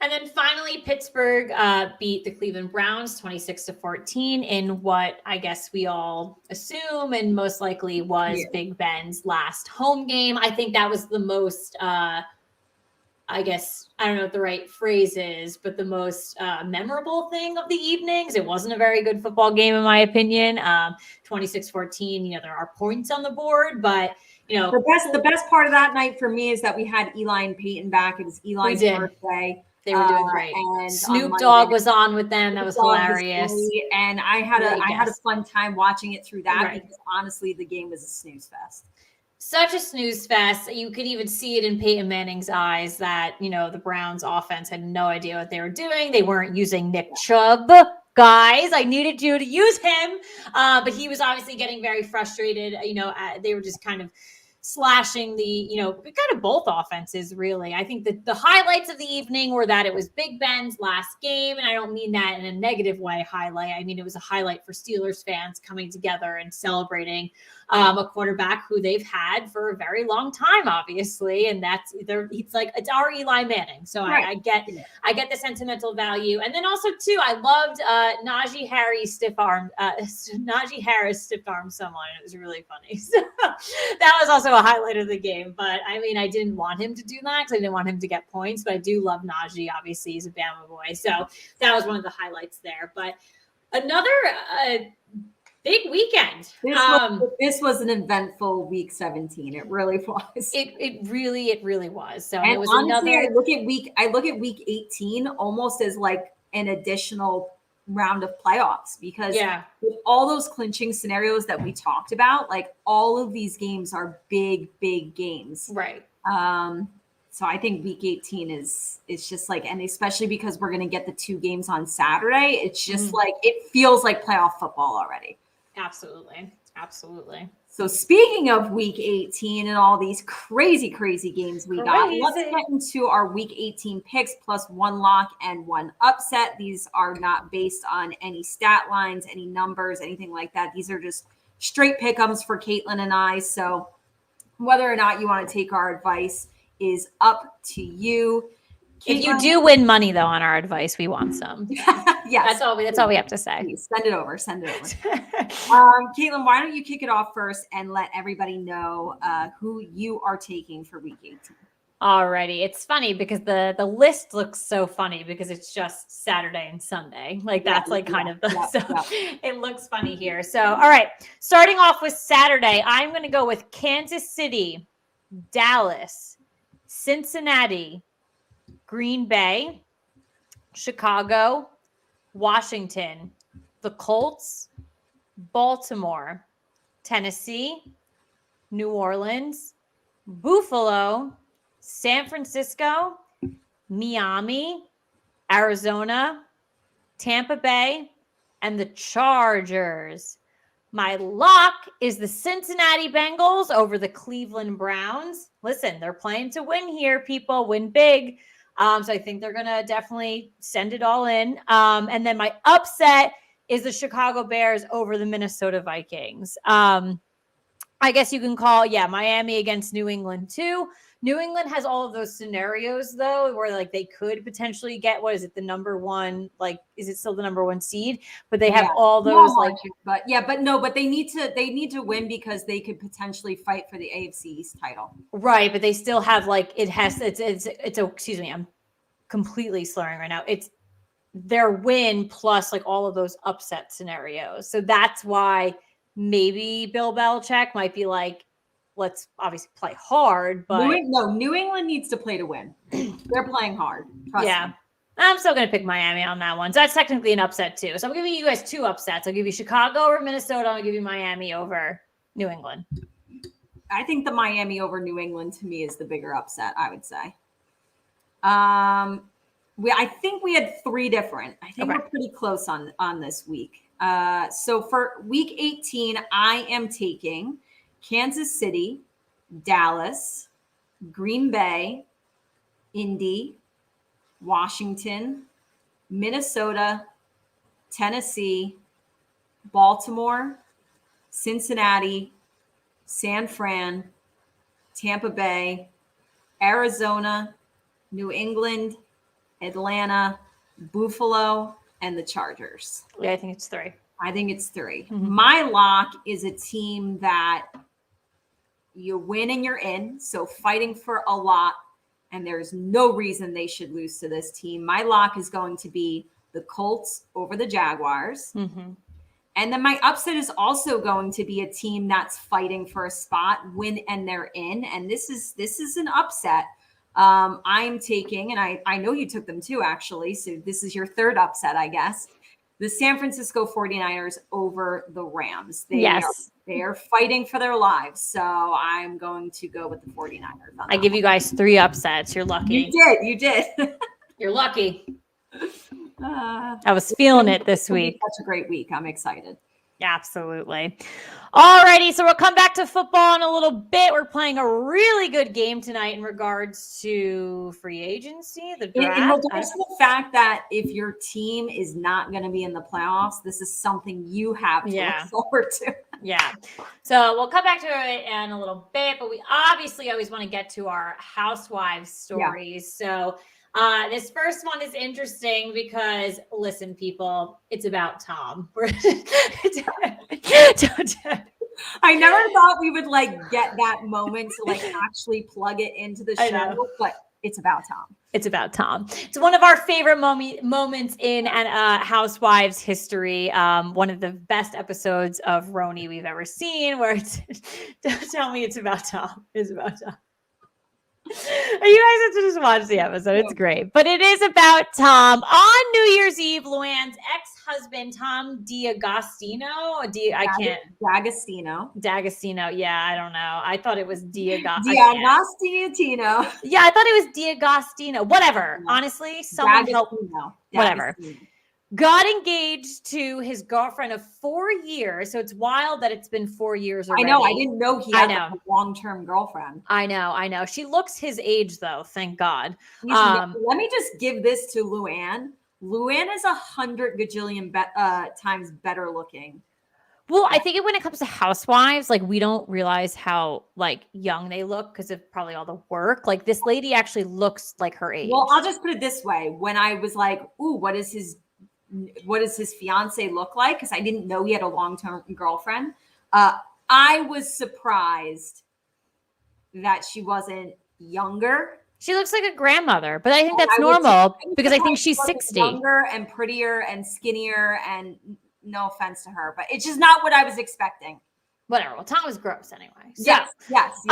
[SPEAKER 1] And then finally, Pittsburgh beat the Cleveland Browns 26-14 in what I guess we all assume and most likely was Big Ben's last home game. I think that was the most, I guess, I don't know what the right phrase is, but the most memorable thing of the evenings. It wasn't a very good football game, in my opinion. 26-14, there are points on the board, but
[SPEAKER 2] the best part of that night for me is that we had Eli and Peyton back. It was Eli's birthday.
[SPEAKER 1] They were doing great. And Snoop Dogg was on with them. That was hilarious.
[SPEAKER 2] And I had a fun time watching it through that because honestly, the game was a snooze fest.
[SPEAKER 1] Such a snooze fest. You could even see it in Peyton Manning's eyes that, the Browns offense had no idea what they were doing. They weren't using Nick Chubb. Guys, I needed you to use him. But he was obviously getting very frustrated. They were just kind of slashing the, kind of both offenses, really. I think that the highlights of the evening were that it was Big Ben's last game. And I don't mean that in a negative way, highlight. I mean, it was a highlight for Steelers fans coming together and celebrating a quarterback who they've had for a very long time, obviously. And it's our Eli Manning. So right. I get the sentimental value. And then also too, I loved Najee Harris stiff arm someone. It was really funny. So that was also a highlight of the game. But I mean, I didn't want him to do that because I didn't want him to get points. But I do love Najee. Obviously, he's a Bama boy. So that was one of the highlights there. But another big weekend.
[SPEAKER 2] This was an eventful week 17. It really was.
[SPEAKER 1] It really was. So
[SPEAKER 2] and
[SPEAKER 1] it was
[SPEAKER 2] honestly, I look at week 18 almost as like an additional round of playoffs because with all those clinching scenarios that we talked about, like all of these games are big games.
[SPEAKER 1] Right.
[SPEAKER 2] So I think week 18 is just like, and especially because we're going to get the 2 games on Saturday, it's just like, it feels like playoff football already.
[SPEAKER 1] Absolutely.
[SPEAKER 2] So speaking of week 18 and all these crazy games we got, let's get into our week 18 picks plus 1 lock and 1 upset. These are not based on any stat lines, any numbers, anything like that. These are just straight pick'ems for Caitlin and I. So whether or not you want to take our advice is up to you. Caitlin,
[SPEAKER 1] if you do win money though on our advice, we want some.
[SPEAKER 2] Yes.
[SPEAKER 1] That's all we have to say.
[SPEAKER 2] Please, send it over. Caitlin, why don't you kick it off first and let everybody know who you are taking for week 18.
[SPEAKER 1] Alrighty. It's funny because the list looks so funny because it's just Saturday and Sunday. Like that's it looks funny here. So, all right, starting off with Saturday, I'm going to go with Kansas City, Dallas, Cincinnati, Green Bay, Chicago, Washington, the Colts, Baltimore, Tennessee, New Orleans, Buffalo, San Francisco, Miami, Arizona, Tampa Bay, and the Chargers. My lock is the Cincinnati Bengals over the Cleveland Browns. Listen, they're playing to win here, people. Win big. So I think they're going to definitely send it all in. And then my upset is the Chicago Bears over the Minnesota Vikings. I guess you can call, Miami against New England too. New England has all of those scenarios though, where like they could potentially get, the number one, like, is it still the number 1 seed? But they have all those
[SPEAKER 2] but they need to win because they could potentially fight for the AFC East title.
[SPEAKER 1] Right. But they still have excuse me, I'm completely slurring right now. It's their win plus like all of those upset scenarios. So that's why maybe Bill Belichick might be like, let's obviously play hard, but
[SPEAKER 2] New England needs to play to win. They're playing hard. Trust me.
[SPEAKER 1] I'm still going to pick Miami on that one. So that's technically an upset too. So I'm giving you guys 2 upsets. I'll give you Chicago over Minnesota. I'll give you Miami over New England.
[SPEAKER 2] I think the Miami over New England to me is the bigger upset, I would say. I think we had 3 different. I think we're pretty close on this week. So for week 18, I am taking Kansas City, Dallas, Green Bay, Indy, Washington, Minnesota, Tennessee, Baltimore, Cincinnati, San Fran, Tampa Bay, Arizona, New England, Atlanta, Buffalo, and the Chargers.
[SPEAKER 1] Yeah, I think it's 3.
[SPEAKER 2] Mm-hmm. My lock is a team that you win and you're in. So fighting for a lot. And there's no reason they should lose to this team. My lock is going to be the Colts over the Jaguars. Mm-hmm. And then my upset is also going to be a team that's fighting for a spot, win and they're in. And this is an upset. I'm taking, and I know you took them too, actually. So this is your 3rd upset, I guess. The San Francisco 49ers over the Rams. They are fighting for their lives. So I'm going to go with the 49ers.
[SPEAKER 1] I give you guys 3 upsets. You're lucky.
[SPEAKER 2] You did.
[SPEAKER 1] You're lucky. I was feeling it this week.
[SPEAKER 2] Such a great week. I'm excited.
[SPEAKER 1] Absolutely. Alrighty, so we'll come back to football in a little bit. We're playing a really good game tonight in regards to free agency, the draft.
[SPEAKER 2] In regards to the fact that if your team is not going to be in the playoffs, this is something you have to look forward to.
[SPEAKER 1] Yeah. So we'll come back to it in a little bit, but we obviously always want to get to our housewives stories. Yeah. So this first one is interesting because, listen, people, it's about Tom.
[SPEAKER 2] I never thought we would get that moment to actually plug it into the show, but it's about Tom.
[SPEAKER 1] It's about Tom. It's one of our favorite moments in Housewives history. One of the best episodes of Roni we've ever seen, where it's don't tell me it's about Tom. It's about Tom. You guys have to just watch the episode. It's great. But it is about Tom. On New Year's Eve, Luann's ex-husband, Tom D'Agostino. D'Agostino. Yeah, I don't know. I thought it was D'Agostino. Yeah, I thought it was D'Agostino. Whatever. Yeah. Honestly, someone help. Whatever. Got engaged to his girlfriend of 4 years. So it's wild that it's been 4 years already.
[SPEAKER 2] I know. I didn't know he had a long-term girlfriend.
[SPEAKER 1] I know. She looks his age, though. Thank God.
[SPEAKER 2] Let me just give this to Luann. Luann is 100 gajillion times better looking.
[SPEAKER 1] Well, I think when it comes to housewives, we don't realize how young they look because of probably all the work. This lady actually looks like her age.
[SPEAKER 2] Well, I'll just put it this way. When I was ooh, what does his fiance look like? Because I didn't know he had a long-term girlfriend. I was surprised that she wasn't younger.
[SPEAKER 1] She looks like a grandmother, but I think that's normal because I think she's 60.
[SPEAKER 2] Younger and prettier and skinnier, and no offense to her, but it's just not what I was expecting.
[SPEAKER 1] Whatever. Well, Tom was gross anyway. So,
[SPEAKER 2] yes.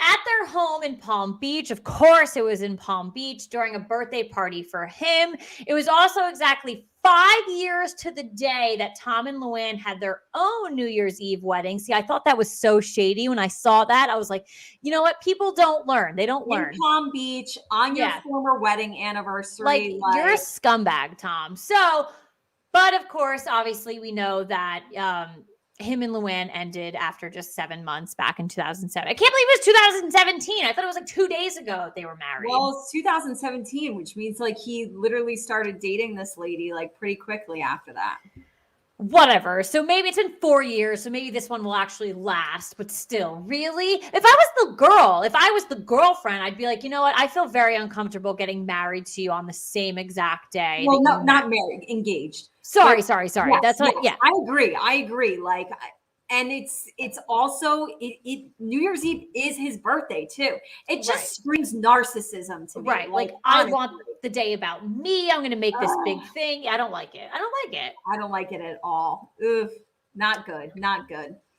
[SPEAKER 1] At their home in Palm Beach, of course, it was in Palm Beach during a birthday party for him. It was also exactly 5 years to the day that Tom and Luann had their own New Year's Eve wedding. See, I thought that was so shady. When I saw that, I was like, you know what? People don't learn. They don't learn.
[SPEAKER 2] In Palm Beach on your former wedding anniversary.
[SPEAKER 1] You're a scumbag, Tom. So, but of course, obviously, we know that him and Luann ended after just 7 months back in 2007. I can't believe it was 2017. I thought it was 2 days ago they were married.
[SPEAKER 2] Well, it's 2017, which means he literally started dating this lady pretty quickly after that.
[SPEAKER 1] Whatever. So maybe it's been 4 years. So maybe this one will actually last, but still, really? If I was the girlfriend, I'd be like, you know what? I feel very uncomfortable getting married to you on the same exact day.
[SPEAKER 2] Well, no, not married, engaged.
[SPEAKER 1] Sorry.
[SPEAKER 2] Yes,
[SPEAKER 1] That's what,
[SPEAKER 2] yes. I agree. And it's also New Year's Eve is his birthday too. It just screams narcissism to me.
[SPEAKER 1] Right. I want the day about me. I'm going to make this big thing. I don't like it. I don't like it
[SPEAKER 2] at all. Ugh, not good.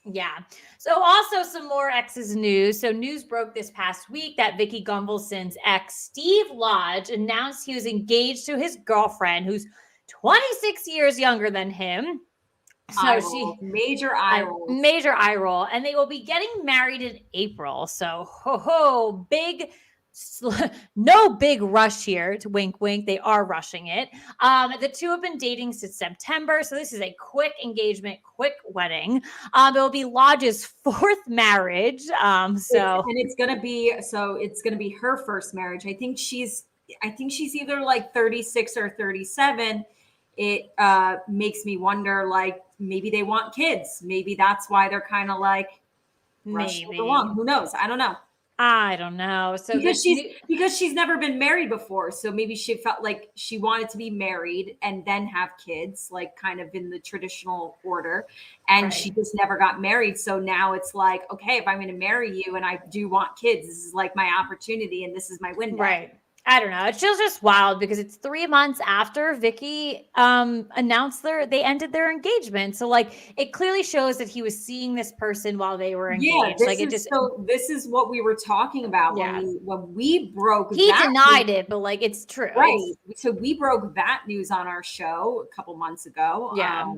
[SPEAKER 1] Yeah. So also some more exes news. So news broke this past week that Vicki Gunvalson's ex, Steve Lodge, announced he was engaged to his girlfriend, who's 26 years younger than him. So
[SPEAKER 2] major eye roll.
[SPEAKER 1] And they will be getting married in April. So big, no big rush here to wink. They are rushing it. The two have been dating since September. So this is a quick engagement, quick wedding. It will be Lodge's fourth marriage.
[SPEAKER 2] It's going to be her first marriage. I think she's either 36 or 37. It makes me wonder, maybe they want kids. Maybe that's why they're kind of rushing along. Who knows? I don't know. So because she's never been married before. So maybe she felt like she wanted to be married and then have kids, kind of in the traditional order. And she just never got married. So now it's okay, if I'm going to marry you and I do want kids, this is my opportunity and this is my window.
[SPEAKER 1] Right. I don't know. It's just wild because it's 3 months after Vicki announced they ended their engagement. So it clearly shows that he was seeing this person while they were engaged.
[SPEAKER 2] Yeah, this is what we were talking about when we broke.
[SPEAKER 1] He denied it, but it's true,
[SPEAKER 2] right? So we broke that news on our show a couple months ago.
[SPEAKER 1] Yeah.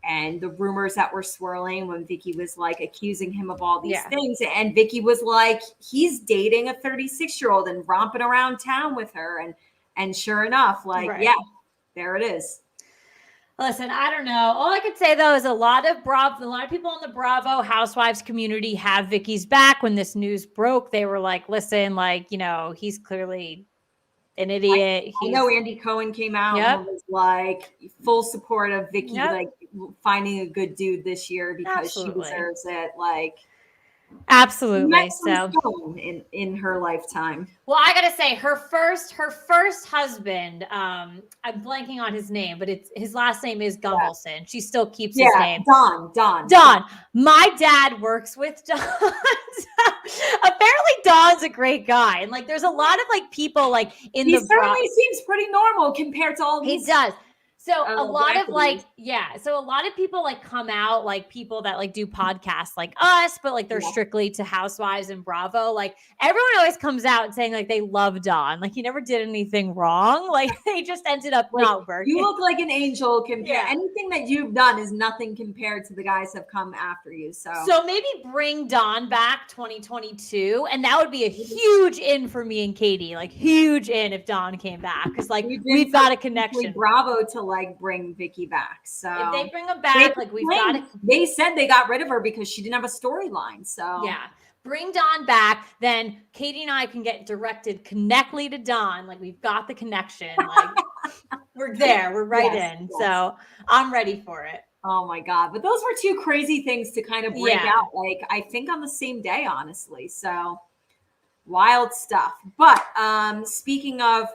[SPEAKER 2] And the rumors that were swirling when Vicki was accusing him of all these things. And Vicki was he's dating a 36-year-old and romping around town with her. And sure enough, there it is.
[SPEAKER 1] Listen, I don't know. All I could say though is a lot of people in the Bravo Housewives community have Vicky's back. When this news broke, they were like, "Listen, like, he's clearly an idiot."
[SPEAKER 2] I know Andy Cohen came out and was like full support of Vicky, like finding a good dude this year because she deserves it. Like,
[SPEAKER 1] absolutely. So
[SPEAKER 2] in her lifetime.
[SPEAKER 1] Well, I gotta say, her first husband, I'm blanking on his name, but his last name is Gumbelson. Yeah. She still keeps his name. Don. My dad works with Don. Apparently Don's a great guy. And like there's a lot of like people like in
[SPEAKER 2] he certainly seems pretty normal compared to all these.
[SPEAKER 1] He does. So a lot of so a lot of people like come out, like people that like do podcasts like us, but like they're strictly to Housewives and Bravo. Like everyone always comes out saying like they love Don. Like he never did anything wrong. Like they just ended up not working.
[SPEAKER 2] You look like an angel compared. Anything that you've done is nothing compared to the guys that have come after you. So
[SPEAKER 1] maybe bring Don back 2022. And that would be a huge in for me and Katie. Like huge in if Don came back. Because like we've got a connection.
[SPEAKER 2] Bravo to like bring Vicky back. So
[SPEAKER 1] if they bring them back, like we've got it.
[SPEAKER 2] They said they got rid of her because she didn't have a storyline. So
[SPEAKER 1] bring Don back, then Katie and I can get directed connectly to Don. Like we've got the connection. Like we're there. We're right in. Yes. So I'm ready for it.
[SPEAKER 2] Oh my God. But those were two crazy things to kind of break out. Like I think on the same day, honestly. So wild stuff. But speaking of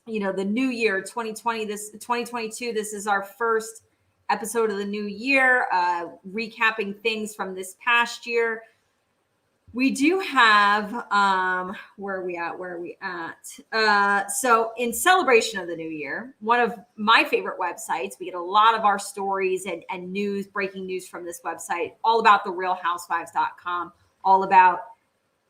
[SPEAKER 2] the new year, 2022, this is our first episode of the new year, recapping things from this past year. We do have, where are we at? So in celebration of the new year, one of my favorite websites, we get a lot of our stories and news, breaking news from this website, all about therealhousewives.com, all about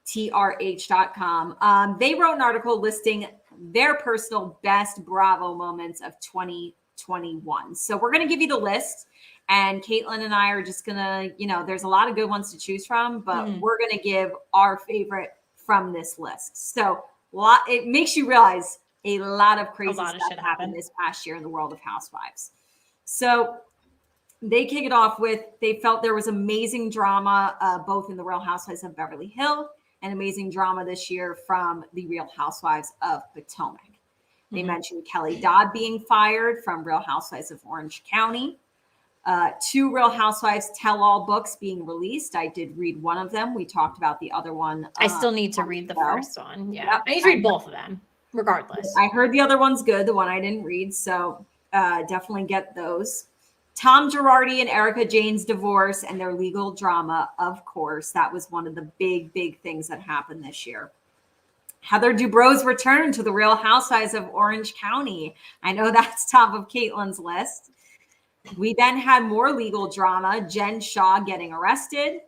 [SPEAKER 2] TRH.com. They wrote an article listing their personal best Bravo moments of 2021. So we're going to give you the list, and Caitlin and I are just going to, there's a lot of good ones to choose from, but we're going to give our favorite from this list. So it makes you realize a lot of crazy stuff happened this past year in the world of Housewives. So they kick it off with, they felt there was amazing drama, both in the Real Housewives of Beverly Hills and amazing drama this year from the Real Housewives of Potomac. They mentioned Kelly Dodd being fired from Real Housewives of Orange County. 2 Real Housewives tell-all books being released. I did read one of them. We talked about the other one.
[SPEAKER 1] I still need to read the first one. Yeah, yep. I need to read both of them, regardless.
[SPEAKER 2] I heard the other one's good, the one I didn't read. So definitely get those. Tom Girardi and Erica Jane's divorce and their legal drama, of course. That was one of the big, big things that happened this year. Heather Dubrow's return to the Real Housewives of Orange County. I know that's top of Caitlin's list. We then had more legal drama. Jen Shaw getting arrested.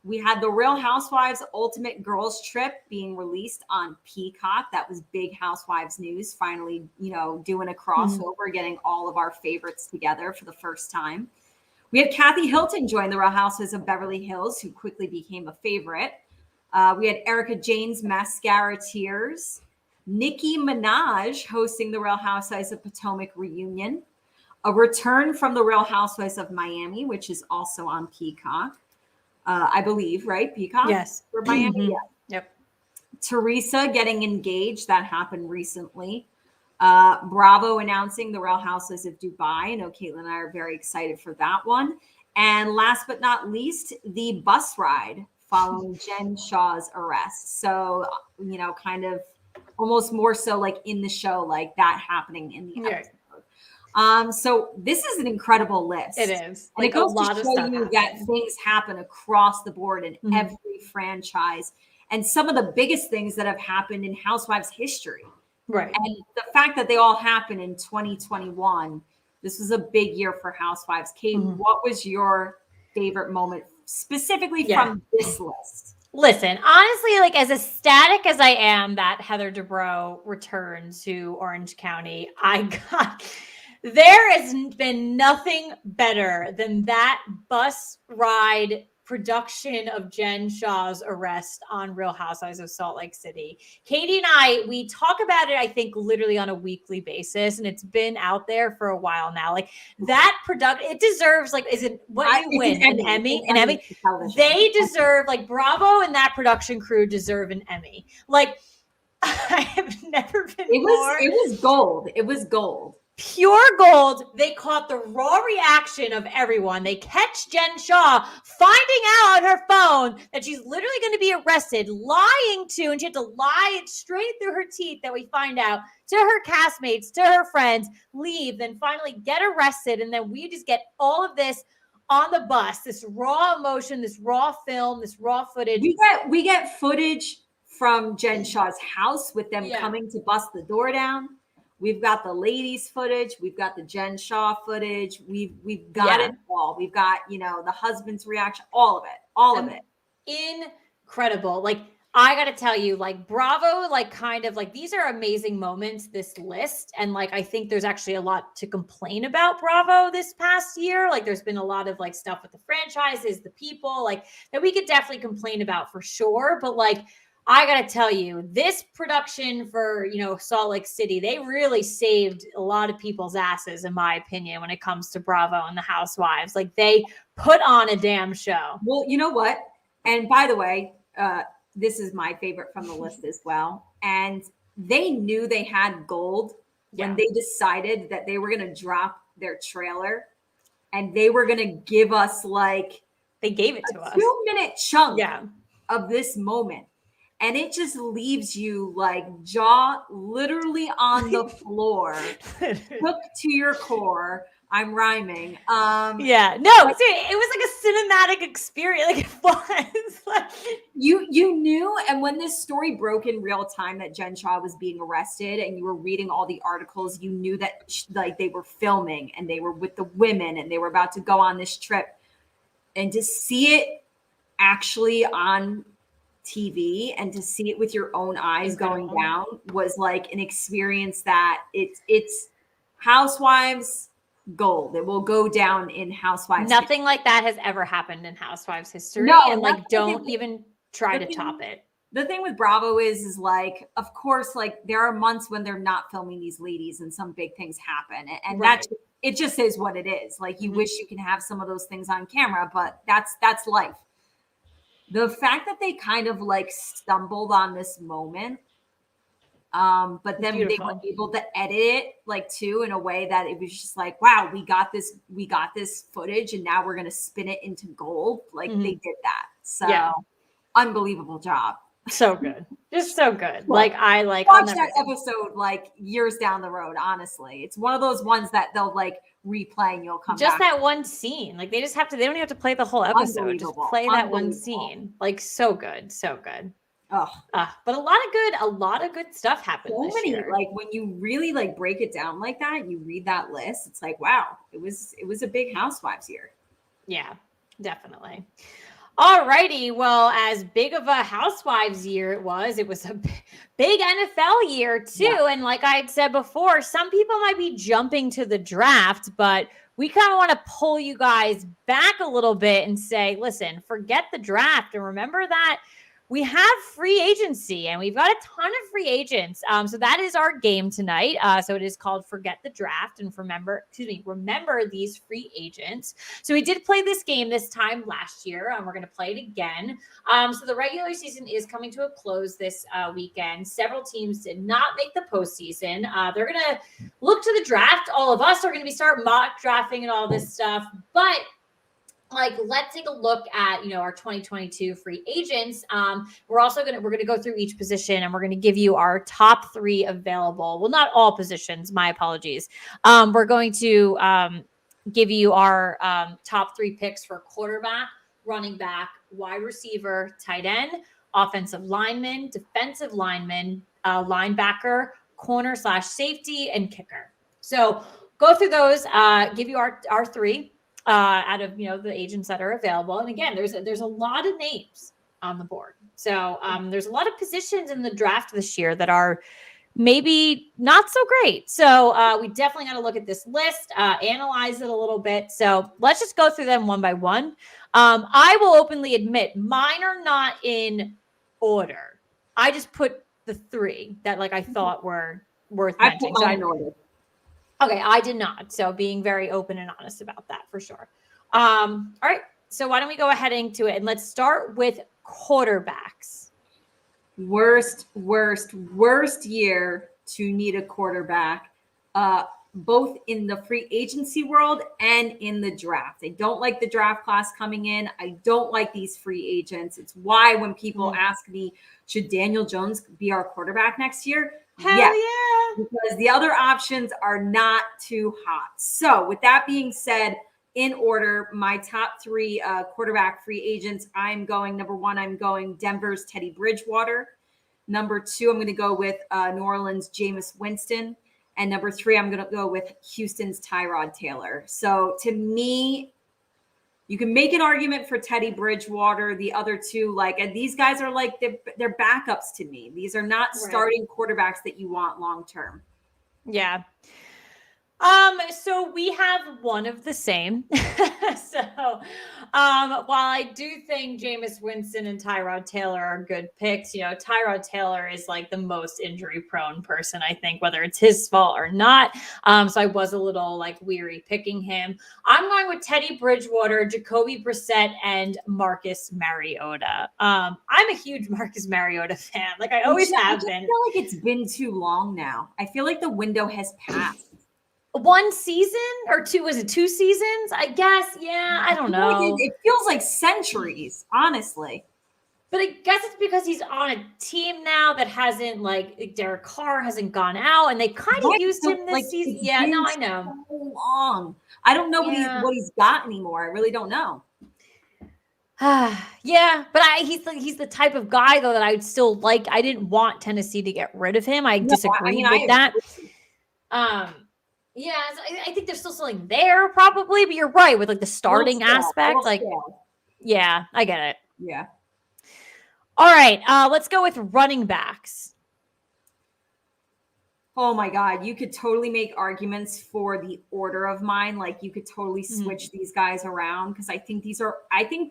[SPEAKER 2] We had the Real Housewives Ultimate Girls Trip being released on Peacock. That was big Housewives news. Finally, doing a crossover, getting all of our favorites together for the first time. We had Kathy Hilton join the Real Housewives of Beverly Hills, who quickly became a favorite. We had Erica Jane's Mascara Tears. Nicki Minaj hosting the Real Housewives of Potomac reunion. A return from the Real Housewives of Miami, which is also on Peacock. I believe, right? Peacock?
[SPEAKER 1] Yes.
[SPEAKER 2] For Miami? Yeah.
[SPEAKER 1] Yep.
[SPEAKER 2] Teresa getting engaged. That happened recently. Bravo announcing the Real Housewives of Dubai. I know Caitlin and I are very excited for that one. And last but not least, the bus ride following Jen Shaw's arrest. So, kind of almost more so like in the show, like that happening in the episode. So this is an incredible list.
[SPEAKER 1] It is.
[SPEAKER 2] And it goes to show you that things happen across the board in every franchise, and some of the biggest things that have happened in Housewives history.
[SPEAKER 1] Right.
[SPEAKER 2] And the fact that they all happened in 2021, this was a big year for Housewives. Kate, what was your favorite moment specifically from this list?
[SPEAKER 1] Listen, honestly, like as ecstatic as I am that Heather Dubrow returned to Orange County, there has been nothing better than that bus ride production of Jen Shah's arrest on Real Housewives of Salt Lake City. Katie and I, we talk about it, I think, literally on a weekly basis, and it's been out there for a while now. Like that product, it deserves, like, is it what you win? An Emmy? An Emmy? They deserve, like, Bravo and that production crew deserve an Emmy. Like, I have never been
[SPEAKER 2] It was gold. It was gold.
[SPEAKER 1] Pure gold. They caught the raw reaction of everyone. They catch Jen Shah finding out on her phone that she's literally going to be arrested, lying to, and she had to lie it straight through her teeth that we find out, to her castmates, to her friends, leave, then finally get arrested. And then we just get all of this on the bus, this raw emotion, this raw film, this raw footage.
[SPEAKER 2] We get footage from Jen Shah's house with them coming to bust the door down. We've got the ladies footage. We've got the Jen Shah footage. We've got it all. We've got, the husband's reaction, all of it.
[SPEAKER 1] Incredible. Like, I got to tell you, like, Bravo, like, kind of like, these are amazing moments, this list. And like, I think there's actually a lot to complain about Bravo this past year. Like, there's been a lot of like stuff with the franchises, the people, like, that we could definitely complain about for sure. But like, I got to tell you, this production for, Salt Lake City, they really saved a lot of people's asses, in my opinion, when it comes to Bravo and the Housewives. Like, they put on a damn show.
[SPEAKER 2] Well, you know what? And by the way, this is my favorite from the list as well. And they knew they had gold when they decided that they were going to drop their trailer and they were going to give us like,
[SPEAKER 1] they gave it to us,
[SPEAKER 2] 2-minute chunk of this moment. And it just leaves you like jaw literally on the floor, hook to your core. I'm rhyming.
[SPEAKER 1] No, it was like a cinematic experience. Like, it was like
[SPEAKER 2] you knew, and when this story broke in real time that Jen Shah was being arrested, and you were reading all the articles, you knew that like they were filming and they were with the women and they were about to go on this trip, and to see it actually on TV and to see it with your own eyes going down was like an experience that it's Housewives gold. It will go down in Housewives.
[SPEAKER 1] Nothing like that has ever happened in Housewives history. And like, don't even try to top it.
[SPEAKER 2] The thing with Bravo is like, of course, like there are months when they're not filming these ladies and some big things happen. And that it just is what it is. Like, you wish you can have some of those things on camera, but that's life. The fact that they kind of like stumbled on this moment, but then they were able to edit it like too in a way that it was just like, wow, we got this footage and now we're going to spin it into gold. Like they did that. So unbelievable job.
[SPEAKER 1] So good. Just so good.
[SPEAKER 2] Well,
[SPEAKER 1] like, I like
[SPEAKER 2] watch that episode like years down the road. Honestly, it's one of those ones that they'll like replay and you'll come
[SPEAKER 1] just
[SPEAKER 2] back.
[SPEAKER 1] That one scene. Like, they don't even have to play the whole episode. Just play that one scene. Like, so good. So good.
[SPEAKER 2] Oh,
[SPEAKER 1] but a lot of good stuff happened.
[SPEAKER 2] So
[SPEAKER 1] this
[SPEAKER 2] many,
[SPEAKER 1] year.
[SPEAKER 2] like when you really like break it down like that, you read that list, it's like, wow, it was a big Housewives year.
[SPEAKER 1] Yeah, definitely. All righty. Well, as big of a Housewives year it was a big NFL year too. Yeah. And like I had said before, some people might be jumping to the draft, but we kind of want to pull you guys back a little bit and say, listen, forget the draft. And remember that we have free agency and we've got a ton of free agents. So that is our game tonight. So it is called Forget the Draft and remember these free agents. So we did play this game this time last year and we're going to play it again. So the regular season is coming to a close this weekend. Several teams did not make the postseason. They're going to look to the draft. All of us are going to be start mock drafting and all this stuff, but like, let's take a look at, our 2022 free agents. We're going to go through each position and we're going to give you our top 3 available. Well, not all positions, my apologies. We're going to give you our top 3 picks for quarterback, running back, wide receiver, tight end, offensive lineman, defensive lineman, linebacker, corner/safety, and kicker. So go through those, give you our 3. Out of the agents that are available, and again, there's a lot of names on the board. So there's a lot of positions in the draft this year that are maybe not so great. So we definitely got to look at this list, analyze it a little bit. So let's just go through them one by one. I will openly admit mine are not in order. I just put the 3 that like I thought were worth
[SPEAKER 2] I put
[SPEAKER 1] mentioning. So
[SPEAKER 2] mine in order.
[SPEAKER 1] okay, I did not. So being very open and honest about that for sure. All right. So why don't we go ahead into it and let's start with quarterbacks.
[SPEAKER 2] Worst year to need a quarterback, both in the free agency world and in the draft. I don't like the draft class coming in. I don't like these free agents. It's why when people ask me, should Daniel Jones be our quarterback next year?
[SPEAKER 1] Hell
[SPEAKER 2] yes,
[SPEAKER 1] yeah.
[SPEAKER 2] because the other options are not too hot. So with that being said, in order, my top 3 quarterback free agents, I'm going number 1, I'm going Denver's Teddy Bridgewater. Number 2, I'm going to go with New Orleans' Jameis Winston. And number 3, I'm going to go with Houston's Tyrod Taylor. So to me, you can make an argument for Teddy Bridgewater. The other 2, like, and these guys are like, they're backups to me. These are not starting quarterbacks that you want long-term.
[SPEAKER 1] Yeah. So we have one of the same. So, while I do think Jameis Winston and Tyrod Taylor are good picks, you know, Tyrod Taylor is like the most injury prone person, I think, whether it's his fault or not. So I was a little like weary picking him. I'm going with Teddy Bridgewater, Jacoby Brissett, and Marcus Mariota. I'm a huge Marcus Mariota fan. Like I always have been.
[SPEAKER 2] I feel like it's been too long now. I feel like the window has passed.
[SPEAKER 1] 1 season or 2? Was it 2 seasons? I guess. Yeah, I don't know.
[SPEAKER 2] It feels like centuries, honestly.
[SPEAKER 1] But I guess it's because he's on a team now that hasn't like Derek Carr hasn't gone out, and they kind of used him this season. Yeah, no, I know.
[SPEAKER 2] So long. I don't know what he's got anymore. I really don't know.
[SPEAKER 1] Yeah, but he's the type of guy though that I'd still like. I didn't want Tennessee to get rid of him. I disagreed with that. Yeah, I think there's still something there probably, but you're right with like the starting aspect. Like, yeah, I get it.
[SPEAKER 2] Yeah.
[SPEAKER 1] All right, let's go with running backs.
[SPEAKER 2] Oh my God, you could totally make arguments for the order of mine. Like you could totally switch these guys around because I think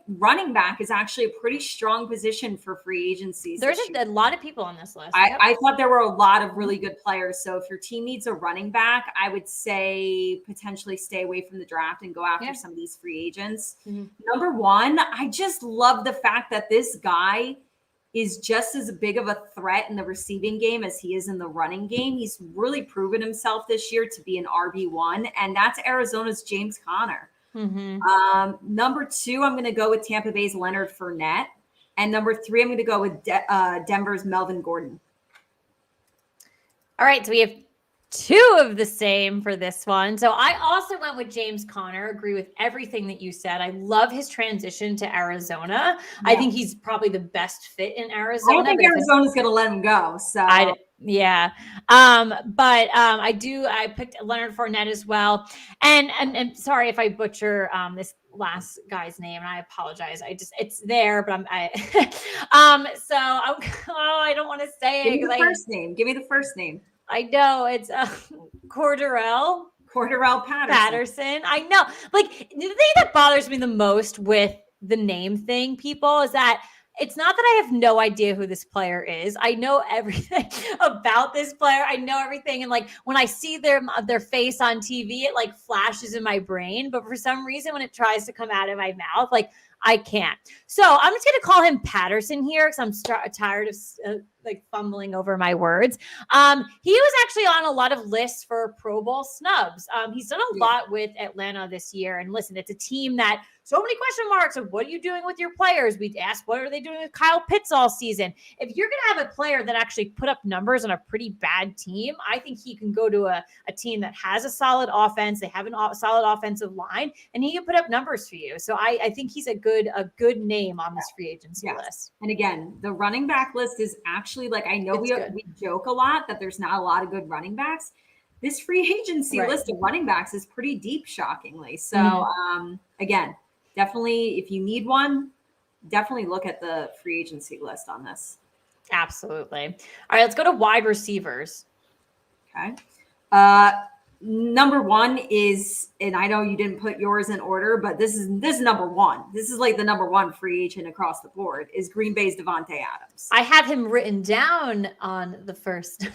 [SPEAKER 2] running back is actually a pretty strong position for free agencies.
[SPEAKER 1] There's a lot of people on this list.
[SPEAKER 2] I thought there were a lot of really good players. So if your team needs a running back, I would say potentially stay away from the draft and go after some of these free agents. Number 1, I just love the fact that this guy is just as big of a threat in the receiving game as he is in the running game. He's really proven himself this year to be an RB1, and that's Arizona's James Conner. Number 2, I'm going to go with Tampa Bay's Leonard Fournette. And number 3, I'm going to go with Denver's Melvin Gordon.
[SPEAKER 1] All right, so we have 2 of the same for this one. So I also went with James Conner. Agree with everything that you said. I love his transition to Arizona. Yeah. I think he's probably the best fit in Arizona.
[SPEAKER 2] I don't think Arizona's going to let him go. So
[SPEAKER 1] I picked Leonard Fournette as well. And sorry if I butcher this last guy's name, and I apologize. It's there, but I don't want to say it.
[SPEAKER 2] Give me the first name.
[SPEAKER 1] I know it's Cordarrelle Patterson. I know. Like the thing that bothers me the most with the name thing, people, is that it's not that I have no idea who this player is. I know everything about this player. I know everything. And like when I see their face on TV, it like flashes in my brain. But for some reason, when it tries to come out of my mouth, like I can't. So I'm just going to call him Patterson here because I'm tired of like fumbling over my words. He was actually on a lot of lists for Pro Bowl snubs. He's done a lot with Atlanta this year. And listen, it's a team that so many question marks of what are you doing with your players? We'd ask, what are they doing with Kyle Pitts all season? If you're going to have a player that actually put up numbers on a pretty bad team, I think he can go to a team that has a solid offense. They have a solid offensive line, and he can put up numbers for you. So I think he's a good name on this free agency list.
[SPEAKER 2] And again, the running back list is actually like, I know we joke a lot that there's not a lot of good running backs. This free agency list of running backs is pretty deep, shockingly. So again, definitely, if you need one, definitely look at the free agency list on this.
[SPEAKER 1] Absolutely. All right, let's go to wide receivers.
[SPEAKER 2] Okay. number one is, and I know you didn't put yours in order, but this is number one. This is like the number one free agent across the board is Green Bay's Devontae Adams.
[SPEAKER 1] I have him written down on the first.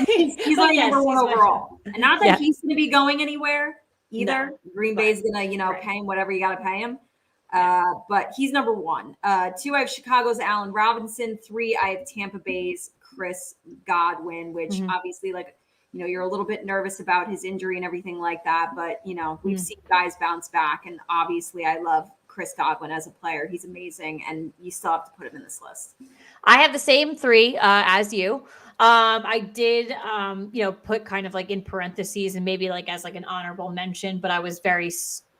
[SPEAKER 2] He's like number one overall. And not that he's going to be going anywhere either.
[SPEAKER 1] No,
[SPEAKER 2] Green Bay's going to, pay him whatever you got to pay him. But he's number one. 2, I have Chicago's Allen Robinson. 3, I have Tampa Bay's Chris Godwin, which obviously you're a little bit nervous about his injury and everything like that. But, we've seen guys bounce back. And obviously I love Chris Godwin as a player. He's amazing. And you still have to put him in this list.
[SPEAKER 1] I have the same 3 as you. I did, put kind of like in parentheses and maybe like as like an honorable mention, but I was very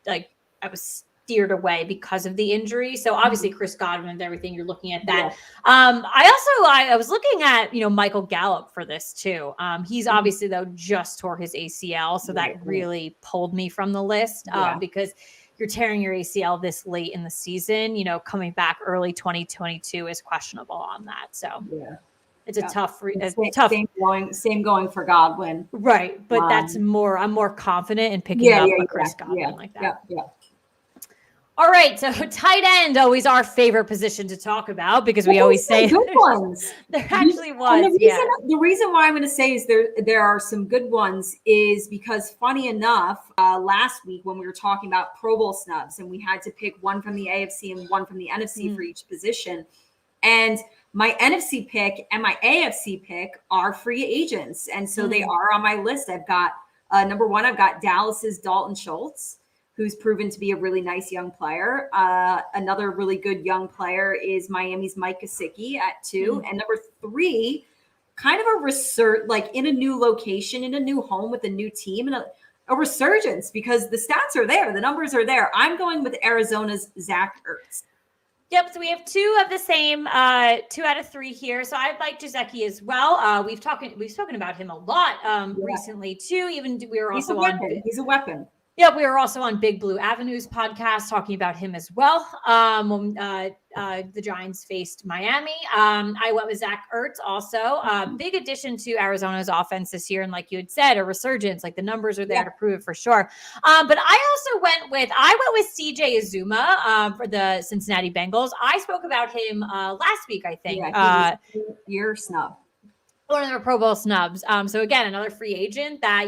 [SPEAKER 1] I was steered away because of the injury. So obviously Chris Godwin and everything, you're looking at that. Yeah. I was looking at, Michael Gallup for this too. He's obviously though just tore his ACL. So that really pulled me from the list because you're tearing your ACL this late in the season, coming back early 2022 is questionable on that. So it's a tough,
[SPEAKER 2] same going for Godwin.
[SPEAKER 1] Right. But I'm more confident in picking up a Chris Godwin like that. Yeah. All right, so tight end, always our favorite position to talk about because we always say
[SPEAKER 2] good ones.
[SPEAKER 1] There actually was.
[SPEAKER 2] The reason why I'm going to say is there are some good ones is because funny enough, last week when we were talking about Pro Bowl snubs and we had to pick one from the AFC and one from the NFC for each position, and my NFC pick and my AFC pick are free agents, and so they are on my list. I've got number 1, I've got Dallas's Dalton Schultz, who's proven to be a really nice young player. Another really good young player is Miami's Mike Gesicki at 2. And number 3, kind of a research, like in a new location, in a new home with a new team, and a resurgence because the stats are there. The numbers are there. I'm going with Arizona's Zach Ertz.
[SPEAKER 1] Yep. So we have 2 of the same, 2 out of 3 here. So I like Gesicki as well. We've spoken about him a lot recently too. Even we were also
[SPEAKER 2] He's a weapon.
[SPEAKER 1] Yeah, we were also on Big Blue Avenue's podcast talking about him as well. When the Giants faced Miami, I went with Zach Ertz also. Big addition to Arizona's offense this year, and like you had said, a resurgence. Like the numbers are there to prove it for sure. But I also went with CJ Uzuma for the Cincinnati Bengals. I spoke about him last week, I think.
[SPEAKER 2] Yeah, your snub.
[SPEAKER 1] One of their Pro Bowl snubs. So again, another free agent that,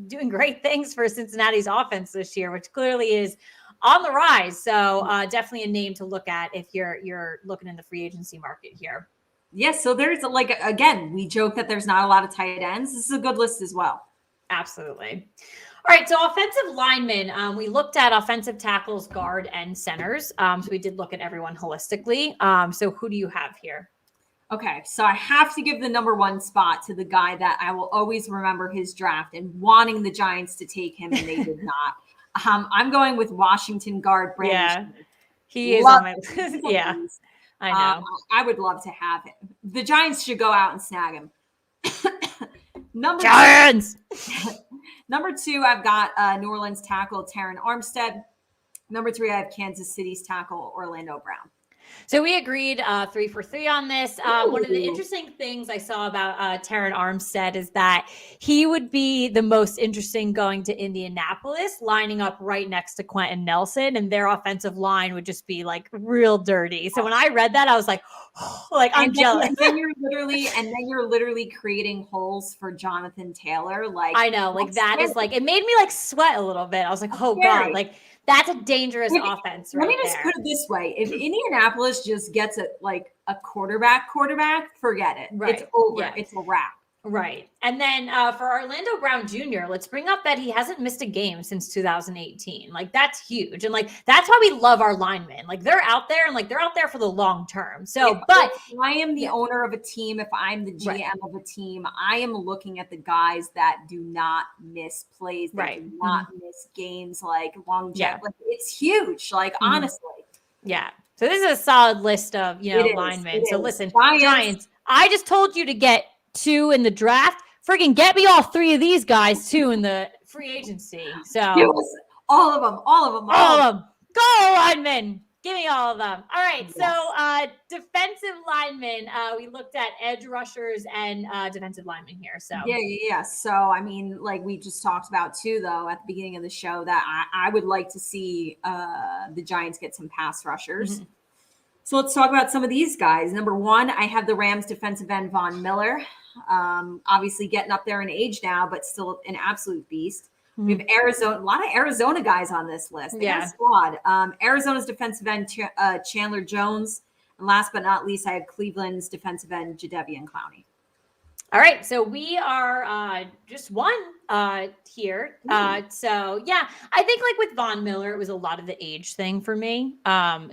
[SPEAKER 1] doing great things for Cincinnati's offense this year, which clearly is on the rise. So definitely a name to look at if you're looking in the free agency market here.
[SPEAKER 2] Yes. So there's again, we joke that there's not a lot of tight ends. This is a good list as well.
[SPEAKER 1] Absolutely. All right. So offensive linemen, we looked at offensive tackles, guard, and centers. So we did look at everyone holistically. So who do you have here?
[SPEAKER 2] Okay, so I have to give the number 1 spot to the guy that I will always remember his draft and wanting the Giants to take him, and they did not. I'm going with Washington guard Brandon.
[SPEAKER 1] Yeah, he is on my list. Yeah, I know.
[SPEAKER 2] I would love to have him. The Giants should go out and snag him.
[SPEAKER 1] Giants!
[SPEAKER 2] Number 2, I've got New Orleans tackle Terron Armstead. Number 3, I have Kansas City's tackle Orlando Brown.
[SPEAKER 1] So we agreed 3 for 3 on this. One of the interesting things I saw about Terron Armstead is that he would be the most interesting going to Indianapolis, lining up right next to Quentin Nelson, and their offensive line would just be like real dirty. So when I read that, I was like, I'm jealous.
[SPEAKER 2] And then you're literally creating holes for Jonathan Taylor. Like
[SPEAKER 1] I know, like that is like it made me like sweat a little bit. I was like, oh God, like that's a dangerous offense.
[SPEAKER 2] Let me just put it this way. If Indianapolis just gets a quarterback, forget it. Right. It's over. Yeah. It's a wrap.
[SPEAKER 1] Right. And then for Orlando Brown Jr., let's bring up that he hasn't missed a game since 2018. Like that's huge. And like, that's why we love our linemen. Like they're out there and like, they're out there for the long term. So, but
[SPEAKER 2] if I am the owner of a team, if I'm the GM of a team, I am looking at the guys that do not miss plays, that do not miss games, like longevity. Yeah. Like, it's huge. Like, honestly.
[SPEAKER 1] Yeah. So this is a solid list of, linemen. So listen, Giants, I just told you to get 2 in the draft. Friggin' get me all 3 of these guys too in the free agency. So
[SPEAKER 2] all of them.
[SPEAKER 1] Go linemen. Give me all of them. All right. So defensive linemen, we looked at edge rushers and defensive linemen here. So
[SPEAKER 2] Yeah. So, I mean, like we just talked about too, though, at the beginning of the show, that I would like to see the Giants get some pass rushers.
[SPEAKER 1] Mhm.
[SPEAKER 2] So let's talk about some of these guys. Number one, I have the Rams defensive end Von Miller. Obviously getting up there in age now, but still an absolute beast. We have Arizona, a lot of Arizona guys on this list. They got a squad. Arizona's defensive end Chandler Jones. And last but not least, I have Cleveland's defensive end Jadeveon Clowney.
[SPEAKER 1] All right, so we are just one here. So yeah, I think like with Von Miller, it was a lot of the age thing for me.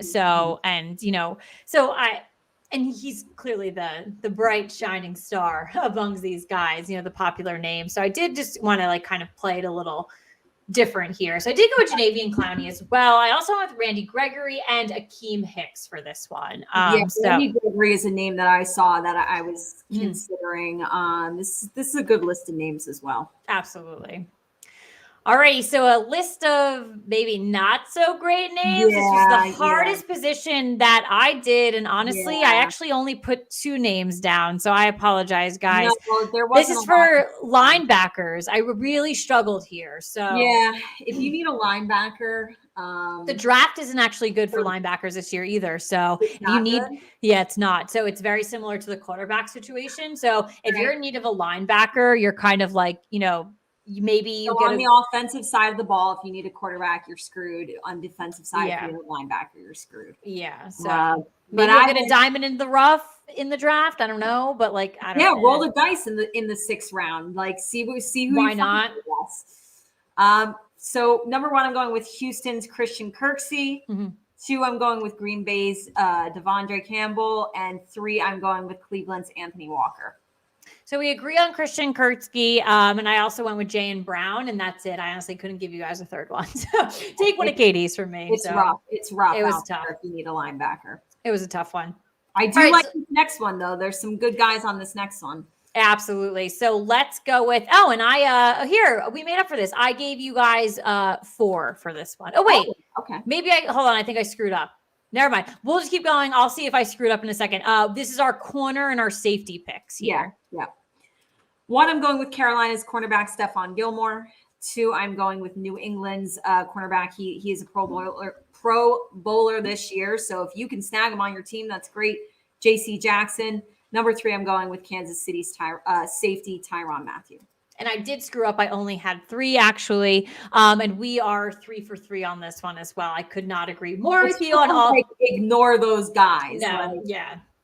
[SPEAKER 1] So and and he's clearly the bright shining star amongst these guys, the popular name. So I did just want to like kind of play it a little different here. So I did go with Jadeveon Clowney as well. I also went with Randy Gregory and Akeem Hicks for this one.
[SPEAKER 2] Randy Gregory is a name that I saw that I was considering. This is a good list of names as well.
[SPEAKER 1] Absolutely. Alrighty, so a list of maybe not so great names. This was the hardest position that I did, and honestly, I actually only put 2 names down, so I apologize, guys. This is for linebackers. I really struggled here. So
[SPEAKER 2] if you need a linebacker,
[SPEAKER 1] the draft isn't actually good for linebackers this year either. So if you need, it's not. So it's very similar to the quarterback situation. So if you're in need of a linebacker, you're kind of like, maybe you get
[SPEAKER 2] on the offensive side of the ball. If you need a quarterback, you're screwed. On defensive side, if you need a linebacker, you're screwed.
[SPEAKER 1] Yeah. So maybe you'll get a diamond in the rough in the draft. I don't know, but like I don't know.
[SPEAKER 2] Roll the dice in the 6th round. Like see who.
[SPEAKER 1] Why not?
[SPEAKER 2] So number 1, I'm going with Houston's Christian Kirksey. 2, I'm going with Green Bay's Devondre Campbell, and 3, I'm going with Cleveland's Anthony Walker.
[SPEAKER 1] So we agree on Christian Kirksey, and I also went with Jaylen Brown, and that's it. I honestly couldn't give you guys a third one. So take one of Katie's from me.
[SPEAKER 2] It's rough. It's rough.
[SPEAKER 1] It was tough.
[SPEAKER 2] If you need a linebacker.
[SPEAKER 1] It was a tough one.
[SPEAKER 2] I do like this next one, though. There's some good guys on this next one.
[SPEAKER 1] Absolutely. So let's go with, and I, here, we made up for this. I gave you guys 4 for this one. Oh, wait.
[SPEAKER 2] Okay.
[SPEAKER 1] Maybe hold on. I think I screwed up. Never mind. We'll just keep going. I'll see if I screwed up in a second. This is our corner and our safety picks here.
[SPEAKER 2] Yeah. 1, I'm going with Carolina's cornerback, Stephon Gilmore. 2, I'm going with New England's cornerback. He is a Pro Bowler this year. So if you can snag him on your team, that's great. J.C. Jackson. Number 3, I'm going with Kansas City's safety, Tyrann Mathieu.
[SPEAKER 1] And I did screw up. I only had 3 actually. And we are 3 for 3 on this one as well. I could not agree more with you on all.
[SPEAKER 2] Ignore those guys.
[SPEAKER 1] No,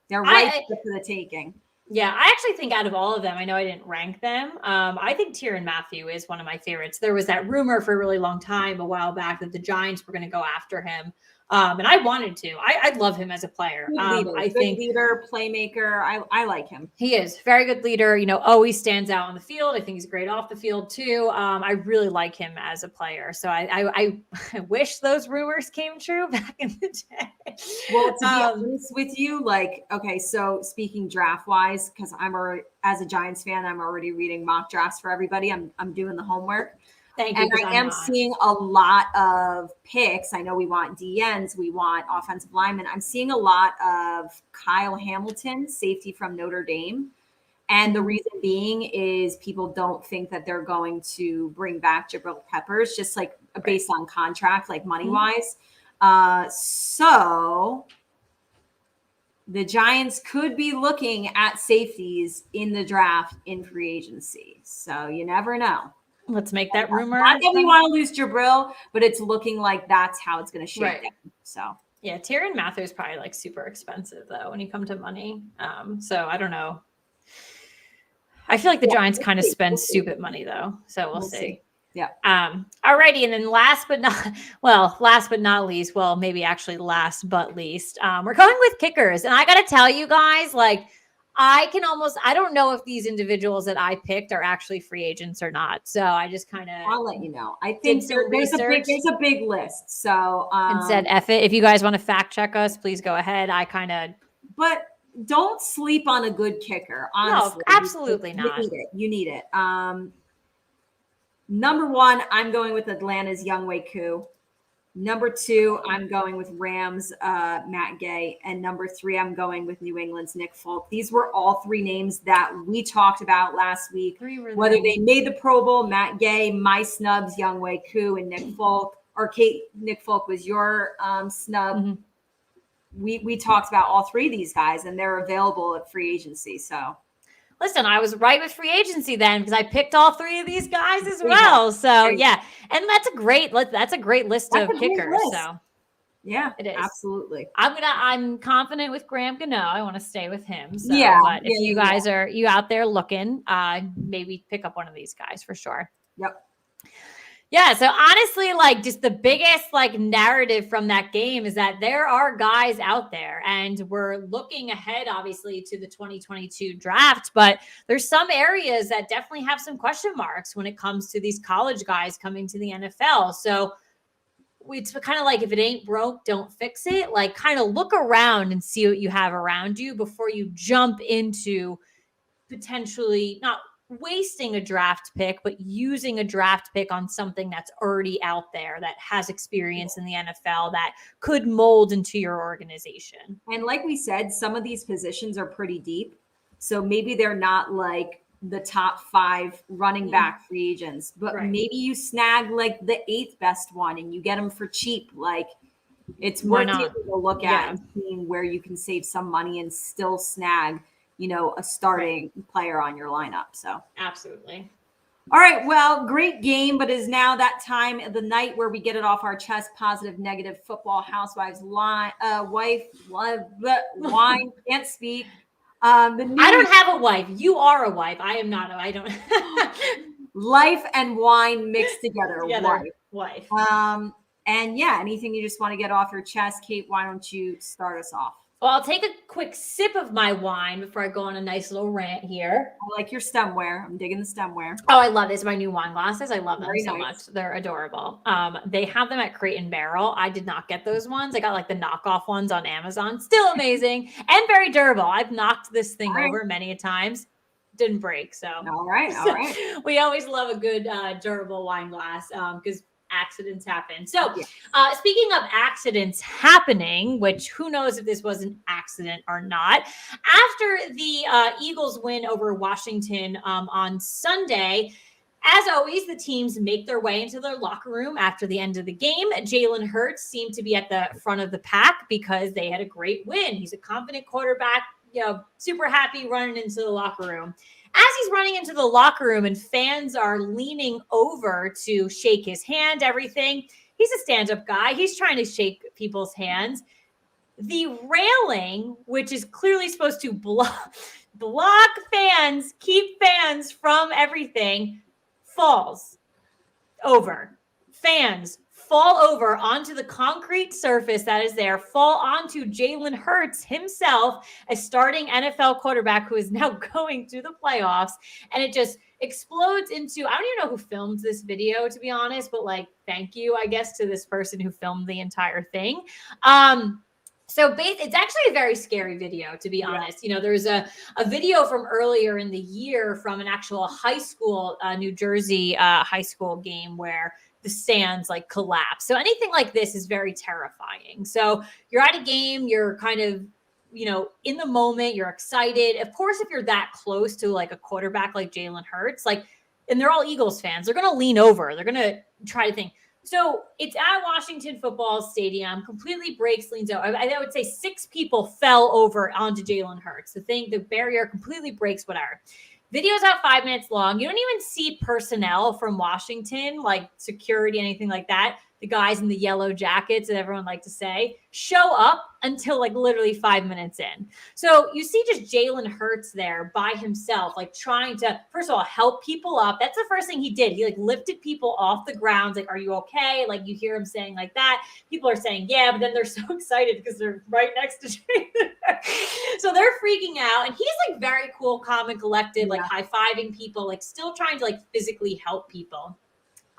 [SPEAKER 2] they're right for the taking.
[SPEAKER 1] Yeah, I actually think out of all of them, I know I didn't rank them. I think Tyrann Mathieu is one of my favorites. There was that rumor for a really long time a while back that the Giants were going to go after him. And I wanted to. I love him as a player. I think
[SPEAKER 2] leader, playmaker. I like him.
[SPEAKER 1] He is very good leader. Always stands out on the field. I think he's great off the field too. I really like him as a player. So I wish those rumors came true back in the day.
[SPEAKER 2] Well, to be honest with you, so speaking draft wise, because as a Giants fan, I'm already reading mock drafts for everybody. I'm doing the homework.
[SPEAKER 1] Thank you.
[SPEAKER 2] And I am seeing a lot of picks. I know we want DNs, we want offensive linemen. I'm seeing a lot of Kyle Hamilton, safety from Notre Dame. And the reason being is people don't think that they're going to bring back Jabril Peppers, just like based on contract, like money wise. So the Giants could be looking at safeties in the draft in free agency. So you never know.
[SPEAKER 1] Let's make that rumor.
[SPEAKER 2] Not that we want to lose Jabril, but it's looking like that's how it's going to shake down. So
[SPEAKER 1] yeah, Tyrann Mathieu is probably like super expensive though when you come to money. So I don't know. I feel like the Giants kind of spend stupid money though. So we'll see.
[SPEAKER 2] Yeah.
[SPEAKER 1] Alrighty, and then last but not least, well, maybe actually last but least, we're going with kickers, and I got to tell you guys, I don't know if these individuals that I picked are actually free agents or not. So I just kind of,
[SPEAKER 2] I'll let you know. I think there's a big list. So
[SPEAKER 1] and said, F it. If you guys want to fact check us, please go ahead.
[SPEAKER 2] But don't sleep on a good kicker. Honestly.
[SPEAKER 1] No, absolutely not.
[SPEAKER 2] You need it. Number 1, I'm going with Atlanta's Younghoe Koo. Number 2, I'm going with Rams, Matt Gay. And number 3, I'm going with New England's Nick Folk. These were all 3 names that we talked about last week. Whether they made the Pro Bowl, Matt Gay, my snubs, Younghoe Koo, and Nick Folk. Or Kate, Nick Folk was your snub.
[SPEAKER 1] Mm-hmm.
[SPEAKER 2] We talked about all 3 of these guys, and they're available at free agency. So
[SPEAKER 1] listen, I was right with free agency then because I picked all 3 of these guys as well. So yeah, and that's a great list of kickers. So
[SPEAKER 2] yeah,
[SPEAKER 1] it is
[SPEAKER 2] absolutely.
[SPEAKER 1] I'm confident with Graham Gano. I want to stay with him. So,
[SPEAKER 2] yeah,
[SPEAKER 1] but if you guys are out there looking, maybe pick up one of these guys for sure.
[SPEAKER 2] Yep.
[SPEAKER 1] Yeah, so honestly, like just the biggest like narrative from that game is that there are guys out there and we're looking ahead obviously to the 2022 draft, but there's some areas that definitely have some question marks when it comes to these college guys coming to the NFL. So it's kind of like if it ain't broke, don't fix it. Like kind of look around and see what you have around you before you jump into potentially not wasting a draft pick, but using a draft pick on something that's already out there that has experience in the NFL that could mold into your organization.
[SPEAKER 2] And like we said, some of these positions are pretty deep. So maybe they're not like the top 5 running back free agents, but maybe you snag like the 8th best one and you get them for cheap. Like it's worth taking a look at and seeing where you can save some money and still snag, a starting player on your lineup. So
[SPEAKER 1] absolutely.
[SPEAKER 2] All right. Well, great game, but it is now that time of the night where we get it off our chest. Positive, negative football housewives wine can't speak.
[SPEAKER 1] I don't have a wife. You are a wife. I am not. I don't.
[SPEAKER 2] Life and wine mixed together.
[SPEAKER 1] Wife.
[SPEAKER 2] And yeah, anything you just want to get off your chest, Kate? Why don't you start us off?
[SPEAKER 1] Well, I'll take a quick sip of my wine before I go on a nice little rant here.
[SPEAKER 2] I like your stemware. I'm digging the stemware.
[SPEAKER 1] Oh, I love this. My new wine glasses. I love them so much. They're adorable. They have them at Crate and Barrel. I did not get those ones. I got like the knockoff ones on Amazon. Still amazing and very durable. I've knocked this thing over many a times. Didn't break. So
[SPEAKER 2] all right.
[SPEAKER 1] We always love a good durable wine glass because accidents happen. So speaking of accidents happening, which who knows if this was an accident or not, after the Eagles win over Washington on Sunday, as always, the teams make their way into their locker room after the end of the game. Jalen Hurts seemed to be at the front of the pack because they had a great win. He's a confident quarterback, super happy running into the locker room. As he's running into the locker room and fans are leaning over to shake his hand, everything, he's a stand-up guy. He's trying to shake people's hands. The railing, which is clearly supposed to block fans, keep fans from everything, falls over. Fans fall over onto the concrete surface that is there, fall onto Jalen Hurts himself, a starting NFL quarterback who is now going to the playoffs. And it just explodes into, I don't even know who filmed this video, to be honest, but like, thank you, I guess, to this person who filmed the entire thing. So it's actually a very scary video, to be honest. There's a video from earlier in the year from an actual high school, New Jersey high school game where the stands like collapse. So anything like this is very terrifying. So you're at a game, you're kind of, in the moment, you're excited. Of course, if you're that close to like a quarterback like Jalen Hurts, and they're all Eagles fans, they're going to lean over. They're going to try to think. So it's at Washington Football Stadium, completely breaks, leans over. I would say 6 people fell over onto Jalen Hurts. The barrier completely breaks, whatever. Video's out 5 minutes long. You don't even see personnel from Washington, like security, anything like that. The guys in the yellow jackets that everyone likes to say show up until like literally 5 minutes in. So you see just Jalen Hurts there by himself, like trying to, first of all, help people up. That's the first thing he did. He like lifted people off the ground. Like, are you okay? Like you hear him saying like that. People are saying, yeah, but then they're so excited because they're right next to Jalen. So they're freaking out. And he's like very cool, calm and collected, like high-fiving people, like still trying to like physically help people.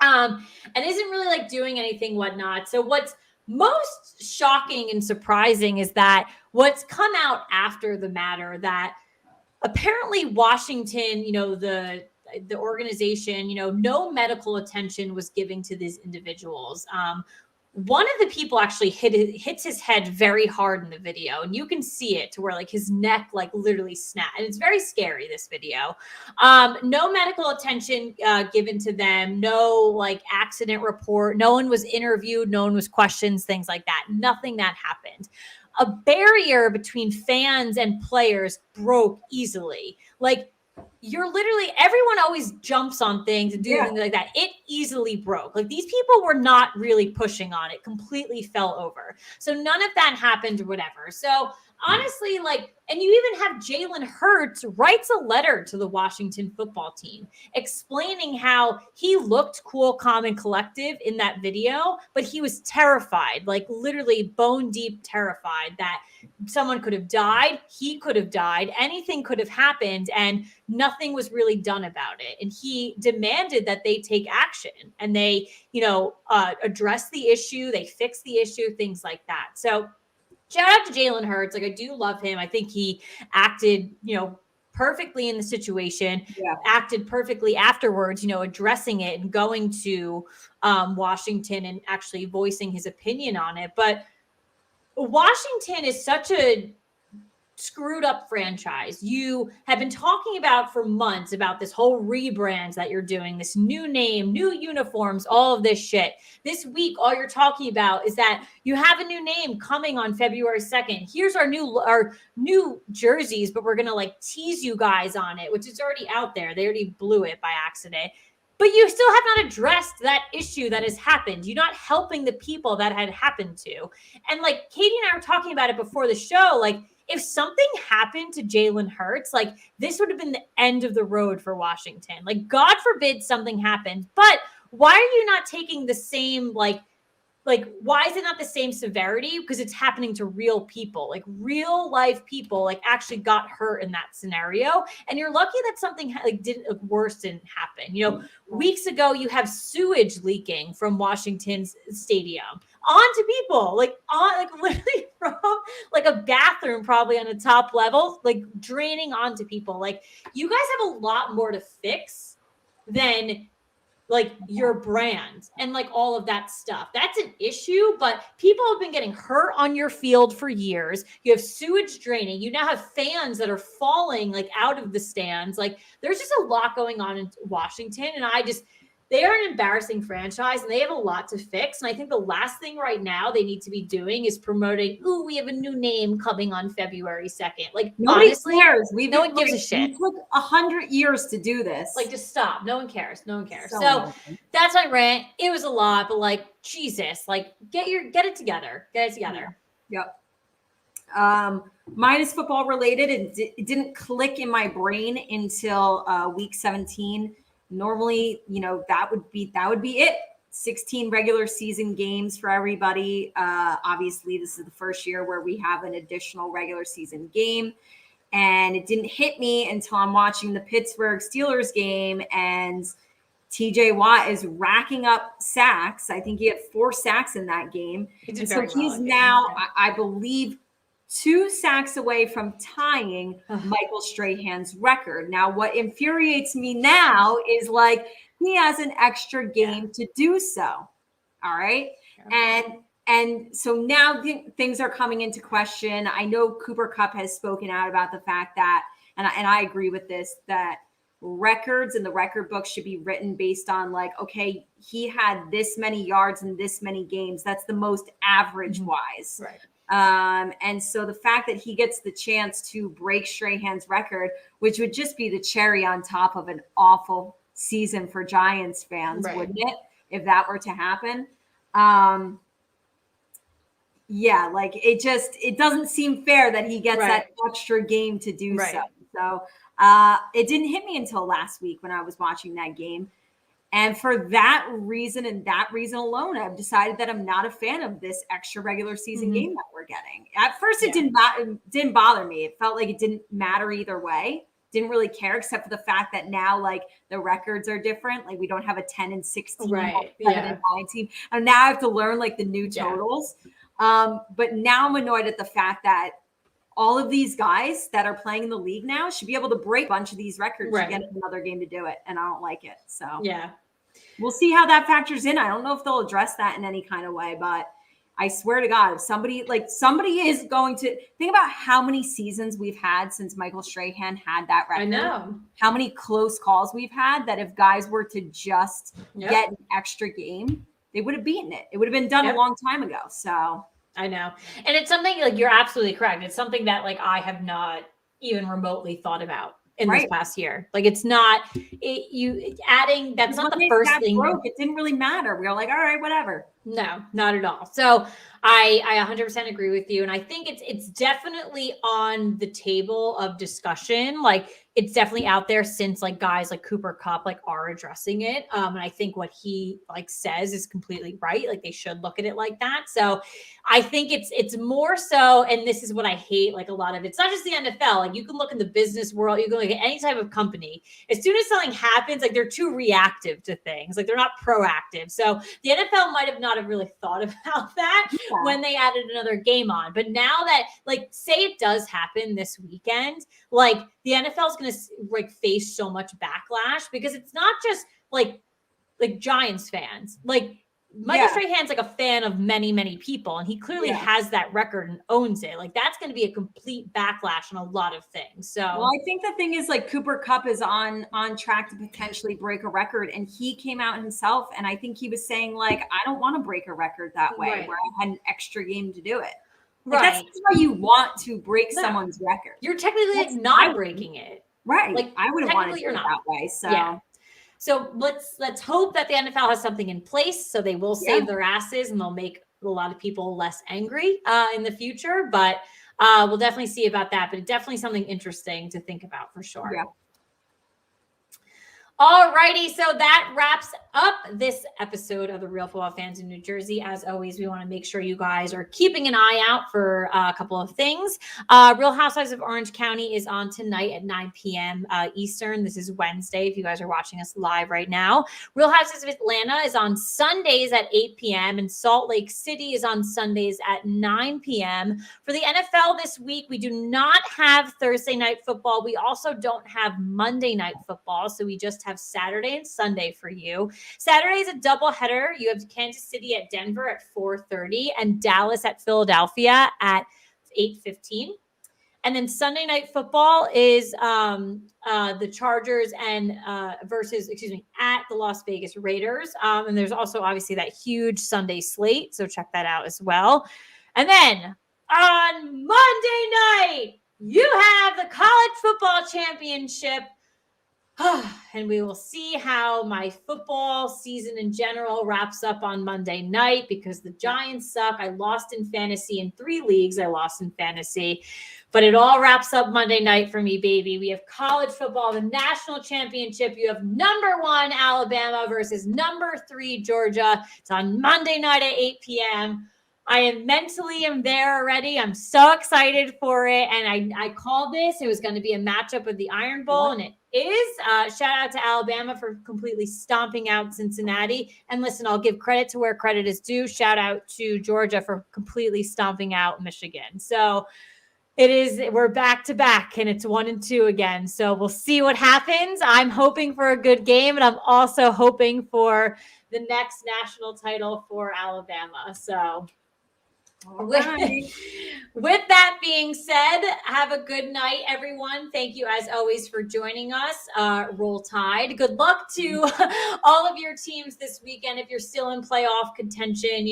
[SPEAKER 1] And isn't really like doing anything, whatnot. So what's most shocking and surprising is that what's come out after the matter that apparently Washington, the organization, no medical attention was given to these individuals. one of the people actually hits his head very hard in the video, and you can see it to where like his neck like literally snapped, and it's very scary, this video. No medical attention given to them, no like accident report, no one was interviewed, no one was questioned, things like that. Nothing that happened. A barrier between fans and players broke easily. Like, you're literally, everyone always jumps on things and do things like that. It easily broke. Like, these people were not really pushing on it, completely fell over. So none of that happened or whatever. So honestly, like, and you even have Jalen Hurts writes a letter to the Washington football team explaining how he looked cool, calm, and collective in that video, but he was terrified, like literally bone deep terrified that someone could have died, he could have died, anything could have happened, and nothing was really done about it. And he demanded that they take action and they, address the issue, they fix the issue, things like that. So shout out to Jalen Hurts. Like, I do love him. I think he acted, perfectly in the situation, acted perfectly afterwards, addressing it and going to Washington and actually voicing his opinion on it. But Washington is such a screwed up franchise. You have been talking about for months about this whole rebrand that you're doing, this new name, new uniforms, all of this shit. This week, all you're talking about is that you have a new name coming on February 2nd. Here's our new jerseys, but we're going to like tease you guys on it, which is already out there. They already blew it by accident. But you still have not addressed that issue that has happened. You're not helping the people that had happened to. And like Katie and I were talking about it before the show, like, if something happened to Jalen Hurts, like, this would have been the end of the road for Washington. Like, God forbid something happened. But why are you not taking the same, like, why is it not the same severity? Because it's happening to real people, like real life people, like actually got hurt in that scenario. And you're lucky that something worse didn't happen. Weeks ago, you have sewage leaking from Washington's stadium onto people, literally from like a bathroom, probably on the top level, like draining onto people. Like, you guys have a lot more to fix than like your brand and like all of that stuff. That's an issue, but people have been getting hurt on your field for years. You have sewage draining. You now have fans that are falling like out of the stands. Like, there's just a lot going on in Washington. And they are an embarrassing franchise and they have a lot to fix. And I think the last thing right now they need to be doing is promoting, ooh, we have a new name coming on February 2nd. Like,
[SPEAKER 2] nobody
[SPEAKER 1] honestly,
[SPEAKER 2] cares.
[SPEAKER 1] No one gives a shit.
[SPEAKER 2] It took 100 years to do this.
[SPEAKER 1] Like, just stop. No one cares. No one cares. So that's my rant. It was a lot, but like, Jesus, like, get it together. Get it together.
[SPEAKER 2] Yep. Mine is football related. It didn't click in my brain until week 17. Normally, that would be it. 16 regular season games for everybody. Obviously, this is the first year where we have an additional regular season game. And it didn't hit me until I'm watching the Pittsburgh Steelers game, and TJ Watt is racking up sacks. I think he had 4 sacks in that game. So he's now, I believe, 2 sacks away from tying Michael Strahan's record. Now, what infuriates me now is like, he has an extra game to do so. All right. And so now things are coming into question. I know Cooper Kupp has spoken out about the fact that, and I agree with this, that records in the record book should be written based on like, okay, he had this many yards in this many games. That's the most average wise.
[SPEAKER 1] Right.
[SPEAKER 2] And so the fact that he gets the chance to break Strahan's record, which would just be the cherry on top of an awful season for Giants fans, wouldn't it? If that were to happen. Yeah, like it doesn't seem fair that he gets that extra game to do so. So it didn't hit me until last week when I was watching that game. And for that reason and that reason alone, I've decided that I'm not a fan of this extra regular season game that we're getting. At first, it didn't bother me. It felt like it didn't matter either way. Didn't really care, except for the fact that now, like, the records are different. Like, we don't have a 10-16, 7-19. And now I have to learn like the new totals. But now I'm annoyed at the fact that all of these guys that are playing in the league now should be able to break a bunch of these records to get another game to do it. And I don't like it. So,
[SPEAKER 1] yeah.
[SPEAKER 2] we'll see how that factors in. I don't know if they'll address that in any kind of way, but I swear to God, if somebody is going to think about how many seasons we've had since Michael Strahan had that record.
[SPEAKER 1] I know
[SPEAKER 2] how many close calls we've had that if guys were to just get an extra game, they would have beaten it. It would have been done a long time ago. So
[SPEAKER 1] I know. And it's something like you're absolutely correct. It's something that like I have not even remotely thought about in this past year. Like it's not adding, that's not the first thing.
[SPEAKER 2] It didn't really matter. We were like, all right, whatever.
[SPEAKER 1] No, not at all. So I 100% agree with you. And I think it's definitely on the table of discussion. Like it's definitely out there since like guys like Cooper Kupp like are addressing it. And I think what he like says is completely right. Like they should look at it like that. So I think it's more so, and this is what I hate, like a lot of it's not just the NFL. Like you can look in the business world, you can look at any type of company. As soon as something happens, like they're too reactive to things. Like they're not proactive. So the NFL might have not have really thought about that when they added another game on. But now that like say it does happen this weekend, like the NFL is going to like face so much backlash because it's not just like Giants fans. Like Michael Strahan's like a fan of many, many people, and he clearly has that record and owns it. Like that's going to be a complete backlash on a lot of things. So,
[SPEAKER 2] well, I think the thing is like Cooper Kupp is on track to potentially break a record, and he came out himself, and I think he was saying like, I don't want to break a record that way, where I had an extra game to do it. Like, that's how you want to break someone's record.
[SPEAKER 1] You're technically not breaking it,
[SPEAKER 2] right?
[SPEAKER 1] Like
[SPEAKER 2] I wouldn't want to do it that way. So.
[SPEAKER 1] So let's hope that the NFL has something in place so they will save their asses and they'll make a lot of people less angry in the future. But we'll definitely see about that. But definitely something interesting to think about for sure.
[SPEAKER 2] Yeah.
[SPEAKER 1] All righty, so that wraps up this episode of the Real Football Fans in New Jersey. As always, we want to make sure you guys are keeping an eye out for a couple of things. Real Housewives of Orange County is on tonight at 9 p.m. Eastern. This is Wednesday if you guys are watching us live right now. Real Housewives of Atlanta is on Sundays at 8 p.m. and Salt Lake City is on Sundays at 9 p.m. For the NFL this week, we do not have Thursday night football. We also don't have Monday night football, so we just have Saturday and Sunday for you. Saturday is a doubleheader. You have Kansas City at Denver at 4:30 and Dallas at Philadelphia at 8:15. And then Sunday night football is the Chargers and at the Las Vegas Raiders. And there's also obviously that huge Sunday slate. So check that out as well. And then on Monday night, you have the College Football Championship. And we will see how my football season in general wraps up on Monday night because the Giants suck. I lost in fantasy in 3 leagues. I lost in fantasy, but it all wraps up Monday night for me, baby. We have college football, the national championship. You have number 1 Alabama versus number 3 Georgia. It's on Monday night at 8 p.m. I am mentally there already. I'm so excited for it. And I called this. It was going to be a matchup of the Iron Bowl, and it is. Shout out to Alabama for completely stomping out Cincinnati. And listen, I'll give credit to where credit is due. Shout out to Georgia for completely stomping out Michigan. So we're back to back and it's 1-2 again. So we'll see what happens. I'm hoping for a good game, and I'm also hoping for the next national title for Alabama. So with that being said, have a good night, everyone. Thank you, as always, for joining us. Roll Tide. Good luck to all of your teams this weekend. If you're still in playoff contention,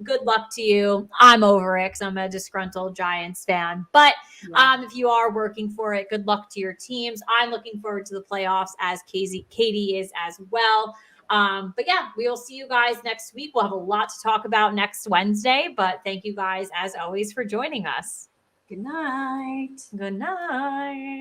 [SPEAKER 1] good luck to you. I'm over it because I'm a disgruntled Giants fan. But if you are working for it, good luck to your teams. I'm looking forward to the playoffs, as Katie is as well. But yeah, we will see you guys next week. We'll have a lot to talk about next Wednesday, but thank you guys as always for joining us.
[SPEAKER 2] Good night.
[SPEAKER 1] Good night.